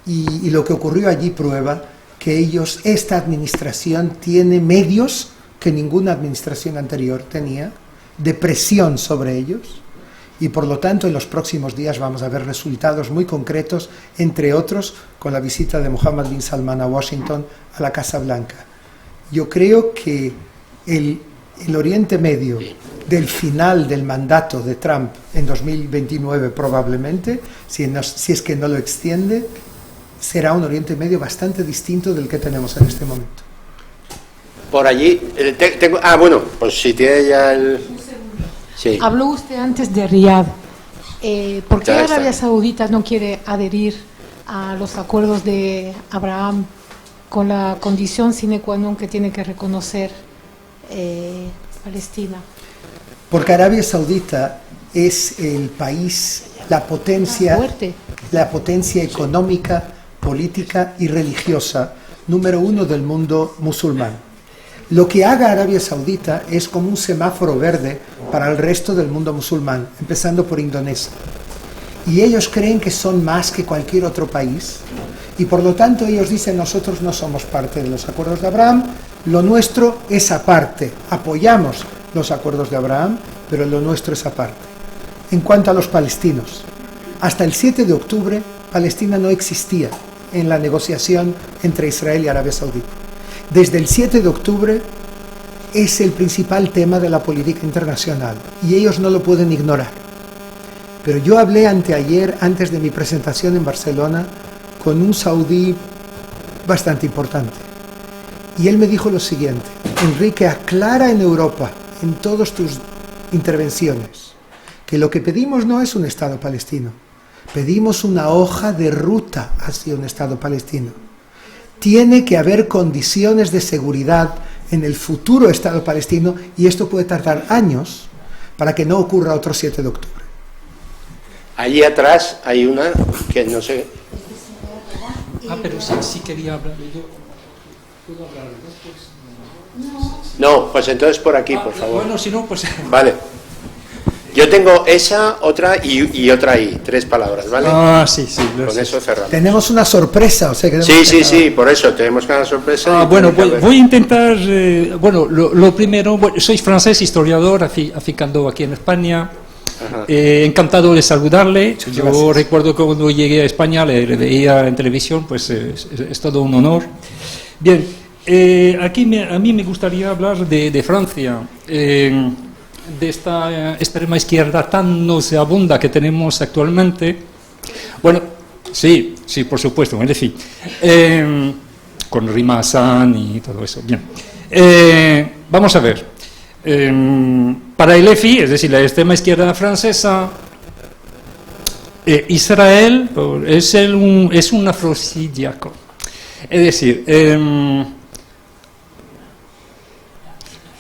y lo que ocurrió allí prueba que esta administración tiene medios que ninguna administración anterior tenía, de presión sobre ellos, y por lo tanto en los próximos días vamos a ver resultados muy concretos, entre otros con la visita de Mohammed bin Salman a Washington, a la Casa Blanca. Yo creo que el Oriente Medio del final del mandato de Trump en 2029 probablemente, si es que no lo extiende, será un Oriente Medio bastante distinto del que tenemos en este momento. Por allí, bueno, pues si tiene ya el... Sí. Habló usted antes de Riyadh. ¿Por qué Ya está. Arabia Saudita no quiere adherir a los acuerdos de Abraham con la condición sine qua non que tiene que reconocer Palestina? Porque Arabia Saudita es el país, la potencia económica, política y religiosa número 1 del mundo musulmán. Lo que haga Arabia Saudita es como un semáforo verde para el resto del mundo musulmán, empezando por Indonesia. Y ellos creen que son más que cualquier otro país, y por lo tanto ellos dicen: nosotros no somos parte de los acuerdos de Abraham, lo nuestro es aparte. Apoyamos los acuerdos de Abraham, pero lo nuestro es aparte. En cuanto a los palestinos, hasta el 7 de octubre Palestina no existía en la negociación entre Israel y Arabia Saudita. Desde el 7 de octubre es el principal tema de la política internacional y ellos no lo pueden ignorar. Pero yo hablé anteayer, antes de mi presentación en Barcelona, con un saudí bastante importante. Y él me dijo lo siguiente: Enrique, aclara en Europa, en todas tus intervenciones, que lo que pedimos no es un Estado palestino, pedimos una hoja de ruta hacia un Estado palestino. Tiene que haber condiciones de seguridad en el futuro Estado palestino, y esto puede tardar años para que no ocurra otro 7 de octubre. Allí atrás hay una que no sé... Pero sí quería hablar yo. ¿Puedo hablar? No, pues entonces por aquí, por favor. Bueno, si no, pues... Vale. Yo tengo esa, otra y otra ahí, 3 palabras, ¿vale? Sí. Con eso cerramos. Tenemos una sorpresa, o sea que... Sí, por eso, tenemos una sorpresa. Bueno, voy a intentar... lo primero, soy francés, historiador, afincado aquí en España. Encantado de saludarle. Yo recuerdo que cuando llegué a España le veía en televisión, pues es todo un honor. Bien, aquí a mí me gustaría hablar de Francia, de esta extrema izquierda tan nauseabunda que tenemos actualmente. Bueno, sí, por supuesto, es decir, con Rima Hassan y todo eso. Bien, vamos a ver. Para el EFI, es decir, la extrema izquierda francesa, Israel es un afrodisíaco. Es decir,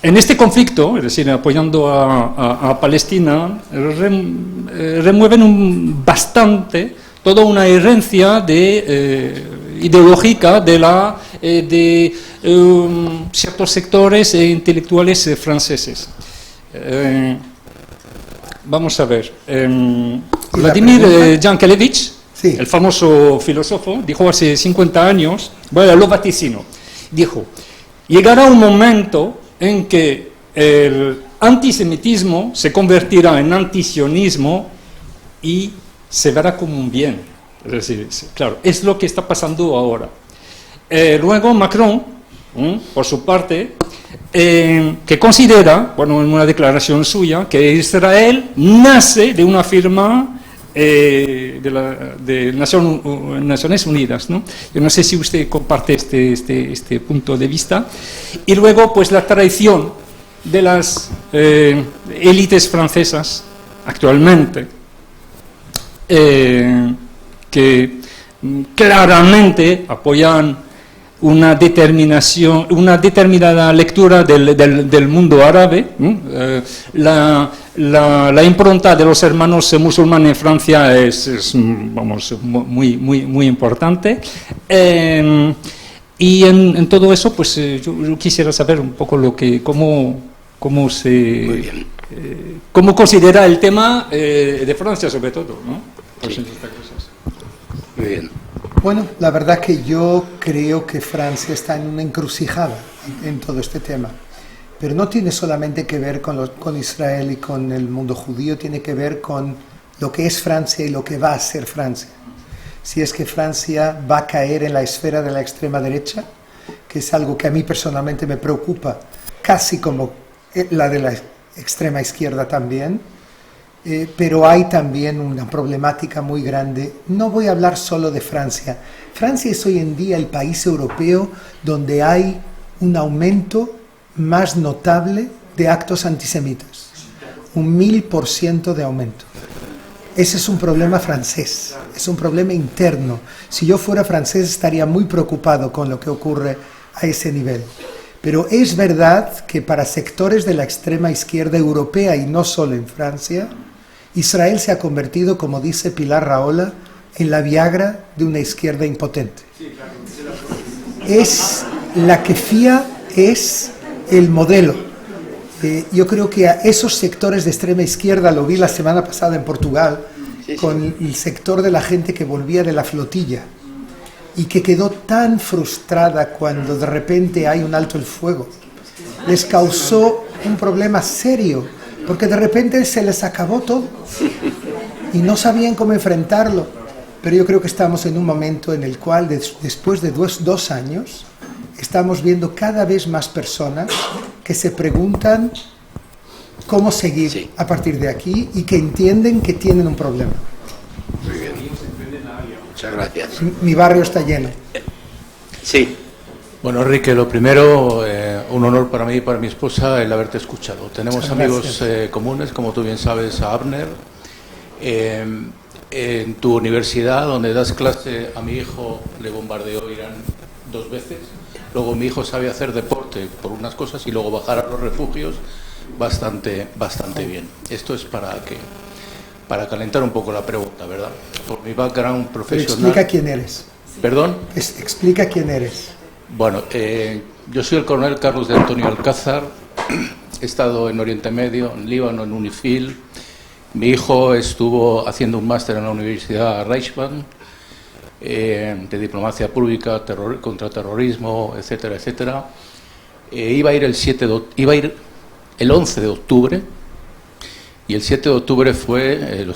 en este conflicto, es decir, apoyando a Palestina, remueven bastante toda una herencia ideológica de ciertos sectores intelectuales franceses. Vamos a ver. Vladimir Yankelevich, sí, el famoso filósofo, dijo hace 50 años, bueno, lo vaticino, dijo: llegará un momento en que el antisemitismo se convertirá en antisionismo y se verá como un bien. Es decir, claro, es lo que está pasando ahora. Luego Macron, por su parte, que considera, bueno, en una declaración suya, que Israel nace de una firma de Naciones Unidas, ¿no? Yo no sé si usted comparte este punto de vista. Y luego, pues, la traición de las élites francesas actualmente, que claramente apoyan una determinada lectura del mundo árabe. La impronta de los hermanos musulmanes en Francia es vamos, muy importante. Y en todo eso, pues yo quisiera saber un poco cómo considera el tema de Francia, sobre todo, ¿no? Sí. Muy bien. Bueno, la verdad que yo creo que Francia está en una encrucijada en todo este tema, pero no tiene solamente que ver con Israel y con el mundo judío, tiene que ver con lo que es Francia y lo que va a ser Francia. Si es que Francia va a caer en la esfera de la extrema derecha, que es algo que a mí personalmente me preocupa, casi como la de la extrema izquierda también, pero hay también una problemática muy grande. No voy a hablar solo de Francia. Francia es hoy en día el país europeo donde hay un aumento más notable de actos antisemitas. 1000% de aumento. Ese es un problema francés, es un problema interno. Si yo fuera francés estaría muy preocupado con lo que ocurre a ese nivel. Pero es verdad que para sectores de la extrema izquierda europea y no solo en Francia, Israel se ha convertido, como dice Pilar Rahola, en la Viagra de una izquierda impotente. Es la que fía, es el modelo. Yo creo que a esos sectores de extrema izquierda, lo vi la semana pasada en Portugal, con el sector de la gente que volvía de la flotilla y que quedó tan frustrada cuando de repente hay un alto el fuego. Les causó un problema serio, porque de repente se les acabó todo y no sabían cómo enfrentarlo. Pero yo creo que estamos en un momento en el cual, después de 2 años, estamos viendo cada vez más personas que se preguntan cómo seguir a partir de aquí y que entienden que tienen un problema. Muy bien. Muchas gracias. Mi barrio está lleno. Sí. Bueno, Enrique, lo primero, un honor para mí y para mi esposa el haberte escuchado. Tenemos Muchas amigos comunes, como tú bien sabes, a Abner. En tu universidad, donde das clase, a mi hijo le bombardeó Irán 2 veces. Luego mi hijo sabe hacer deporte por unas cosas y luego bajar a los refugios bastante bien. Esto es para calentar un poco la pregunta, ¿verdad? Por mi background profesional... Pero explica quién eres. ¿Perdón? Explica quién eres. Bueno, yo soy el coronel Carlos de Antonio Alcázar. He estado en Oriente Medio, en Líbano, en UNIFIL. Mi hijo estuvo haciendo un máster en la Universidad Reichsbahn de diplomacia pública, contraterrorismo, etcétera, etcétera. Iba a ir el 11 de octubre y el 7 de octubre fue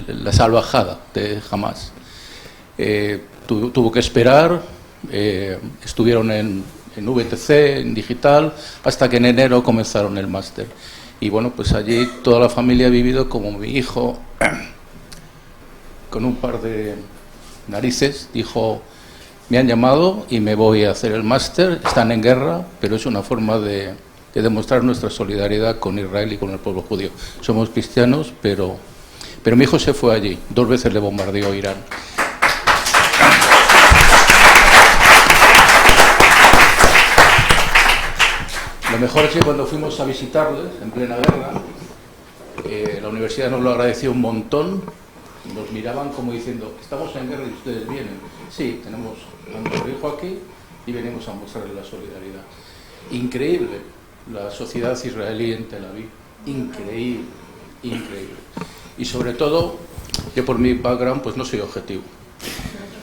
la salvajada de Hamas. Tuvo que esperar, estuvieron en VTC, en digital, hasta que en enero comenzaron el máster. Y bueno, pues allí toda la familia ha vivido como mi hijo, con un par de narices, dijo: me han llamado y me voy a hacer el máster, están en guerra, pero es una forma de demostrar nuestra solidaridad con Israel y con el pueblo judío. Somos cristianos, pero mi hijo se fue allí, 2 veces le bombardeó Irán. mejor es que cuando fuimos a visitarles en plena guerra, la universidad nos lo agradeció un montón, nos miraban como diciendo, estamos en guerra y ustedes vienen. Sí, tenemos a nuestro hijo aquí y venimos a mostrarles la solidaridad. Increíble la sociedad israelí en Tel Aviv, increíble, increíble. Y sobre todo, yo por mi background pues no soy objetivo.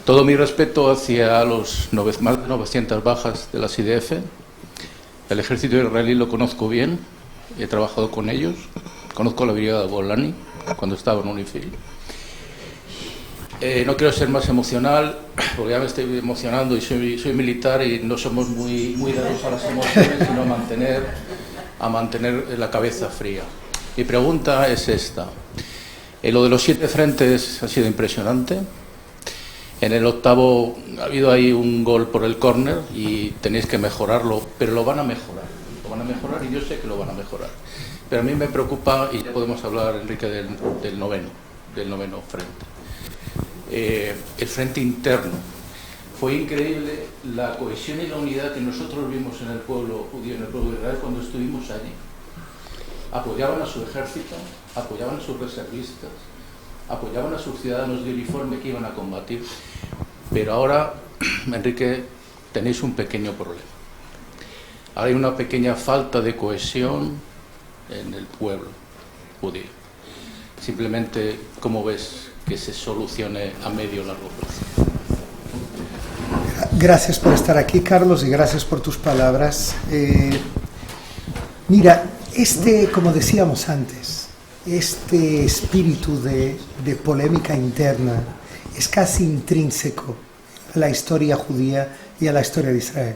Todo mi respeto hacia los más de 900 bajas de las IDF. El ejército israelí lo conozco bien, he trabajado con ellos, conozco la brigada Golani cuando estaba en UNIFIL. No quiero ser más emocional, porque ya me estoy emocionando y soy militar y no somos muy dados a las emociones, sino a mantener la cabeza fría. Mi pregunta es esta. Lo de los 7 frentes ha sido impresionante. En el 8º ha habido ahí un gol por el córner y tenéis que mejorarlo, pero lo van a mejorar y yo sé que lo van a mejorar. Pero a mí me preocupa, y ya podemos hablar, Enrique, del noveno frente. El frente interno. Fue increíble la cohesión y la unidad que nosotros vimos en el pueblo judío, en el pueblo de Israel, cuando estuvimos allí. Apoyaban a su ejército, apoyaban a sus reservistas, apoyaban a sus ciudadanos de uniforme que iban a combatir, pero ahora, Enrique, tenéis un pequeño problema. Hay una pequeña falta de cohesión en el pueblo judío. Simplemente, ¿cómo ves que se solucione a medio o largo plazo? Gracias por estar aquí, Carlos, y gracias por tus palabras. Mira, como decíamos antes, este espíritu de polémica interna es casi intrínseco a la historia judía y a la historia de Israel.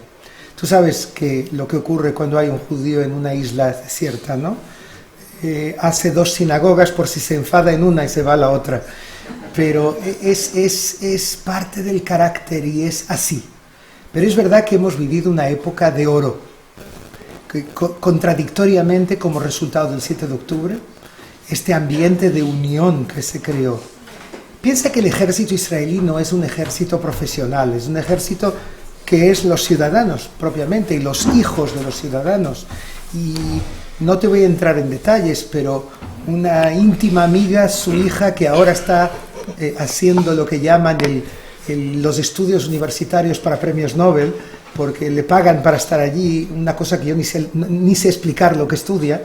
Tú sabes que lo que ocurre cuando hay un judío en una isla cierta, ¿no? Hace 2 sinagogas por si se enfada en una y se va a la otra. Pero es parte del carácter y es así. Pero es verdad que hemos vivido una época de oro, que contradictoriamente como resultado del 7 de octubre, este ambiente de unión que se creó. Piensa que el ejército israelí no es un ejército profesional, es un ejército que es los ciudadanos propiamente y los hijos de los ciudadanos. Y no te voy a entrar en detalles, pero una íntima amiga, su hija, que ahora está haciendo lo que llaman los estudios universitarios para premios Nobel, porque le pagan para estar allí, una cosa que yo ni sé explicar lo que estudia.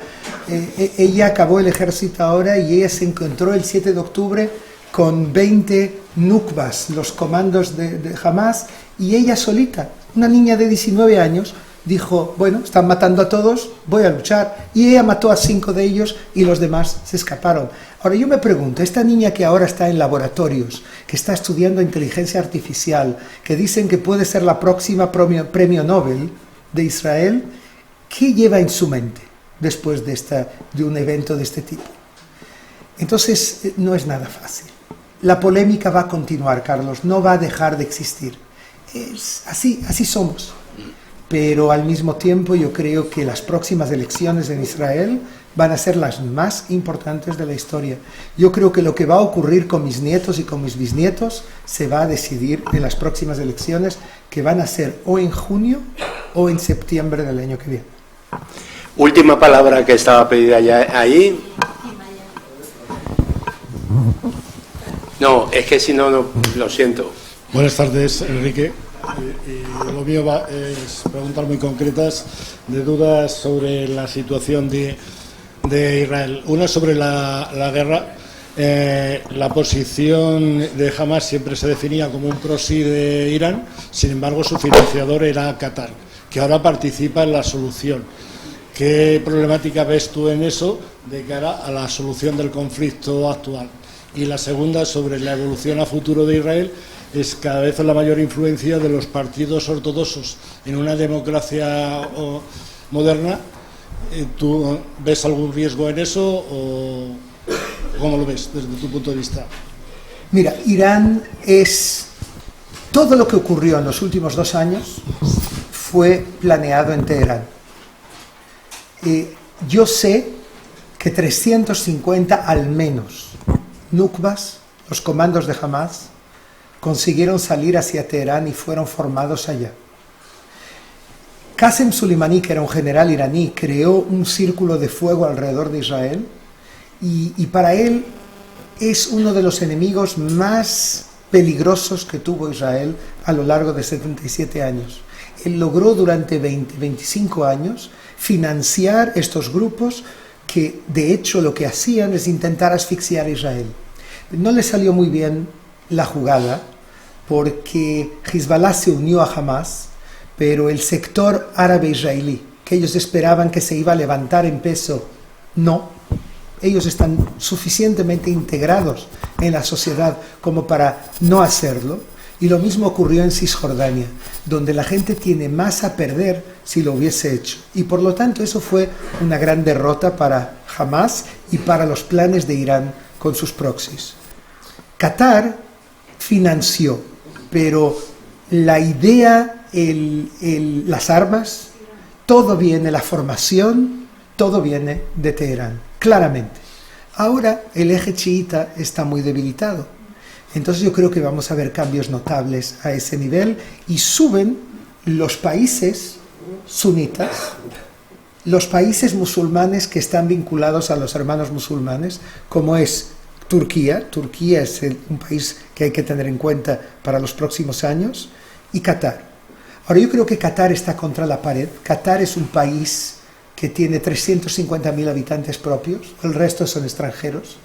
Ella acabó el ejército ahora y ella se encontró el 7 de octubre con 20 nukbas, los comandos de Hamas, y ella solita, una niña de 19 años, dijo, bueno, están matando a todos, voy a luchar, y ella mató a 5 de ellos y los demás se escaparon. Ahora yo me pregunto, esta niña que ahora está en laboratorios, que está estudiando inteligencia artificial, que dicen que puede ser la próxima premio Nobel de Israel, ¿qué lleva en su mente después de un evento de este tipo? Entonces no es nada fácil. La polémica va a continuar, Carlos, no va a dejar de existir. Es así somos. Pero al mismo tiempo yo creo que las próximas elecciones en Israel van a ser las más importantes de la historia. Yo creo que lo que va a ocurrir con mis nietos y con mis bisnietos se va a decidir en las próximas elecciones, que van a ser o en junio o en septiembre del año que viene. Última palabra que estaba pedida ya ahí. No, es que si no, lo siento. Buenas tardes, Enrique. Lo mío es preguntar muy concretas de dudas sobre la situación de Israel. Una sobre la guerra. La posición de Hamas siempre se definía como un proxy de Irán, sin embargo su financiador era Qatar, que ahora participa en la solución. ¿Qué problemática ves tú en eso de cara a la solución del conflicto actual? Y la segunda, sobre la evolución a futuro de Israel, es cada vez la mayor influencia de los partidos ortodoxos en una democracia moderna. ¿Tú ves algún riesgo en eso o cómo lo ves desde tu punto de vista? Mira, Irán es... Todo lo que ocurrió en los últimos 2 años fue planeado en Teherán. Yo sé que 350 al menos nukbas, los comandos de Hamas, consiguieron salir hacia Teherán y fueron formados allá. Qasem Soleimani, que era un general iraní, creó un círculo de fuego alrededor de Israel y para él es uno de los enemigos más peligrosos que tuvo Israel a lo largo de 77 años. Él logró durante 25 años financiar estos grupos que de hecho lo que hacían es intentar asfixiar a Israel. No le salió muy bien la jugada porque Hezbollah se unió a Hamas, pero el sector árabe israelí, que ellos esperaban que se iba a levantar en peso, no. Ellos están suficientemente integrados en la sociedad como para no hacerlo. Y lo mismo ocurrió en Cisjordania, donde la gente tiene más a perder si lo hubiese hecho. Y por lo tanto eso fue una gran derrota para Hamas y para los planes de Irán con sus proxies. Qatar financió, pero la idea, las armas, todo viene, la formación, todo viene de Teherán, claramente. Ahora el eje chiita está muy debilitado. Entonces yo creo que vamos a ver cambios notables a ese nivel y suben los países sunitas, los países musulmanes que están vinculados a los hermanos musulmanes, como es Turquía. Turquía es un país que hay que tener en cuenta para los próximos años, y Qatar. Ahora yo creo que Qatar está contra la pared. Qatar es un país que tiene 350.000 habitantes propios, el resto son extranjeros.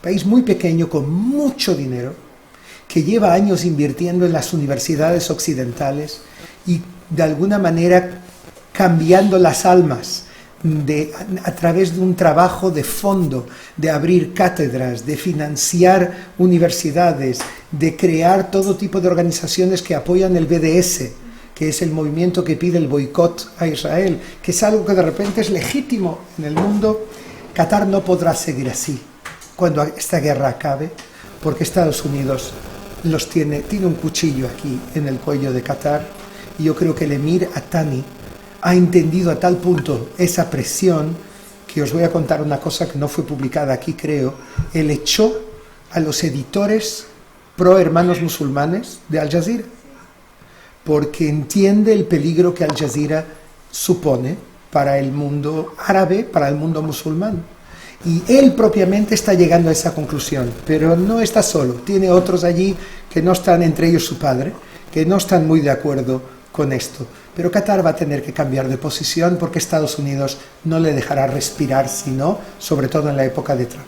País muy pequeño con mucho dinero, que lleva años invirtiendo en las universidades occidentales y de alguna manera cambiando las almas a través de un trabajo de fondo, de abrir cátedras, de financiar universidades, de crear todo tipo de organizaciones que apoyan el BDS, que es el movimiento que pide el boicot a Israel, que es algo que de repente es legítimo en el mundo. Qatar no podrá seguir así cuando esta guerra acabe, porque Estados Unidos tiene un cuchillo aquí en el cuello de Qatar, y yo creo que el emir Athani ha entendido a tal punto esa presión que os voy a contar una cosa que no fue publicada aquí, creo. Él echó a los editores pro hermanos musulmanes de Al Jazeera, porque entiende el peligro que Al Jazeera supone para el mundo árabe, para el mundo musulmán. Y él propiamente está llegando a esa conclusión, pero no está solo, tiene otros allí que no están, entre ellos su padre, que no están muy de acuerdo con esto. Pero Qatar va a tener que cambiar de posición porque Estados Unidos no le dejará respirar, sino, sobre todo en la época de Trump.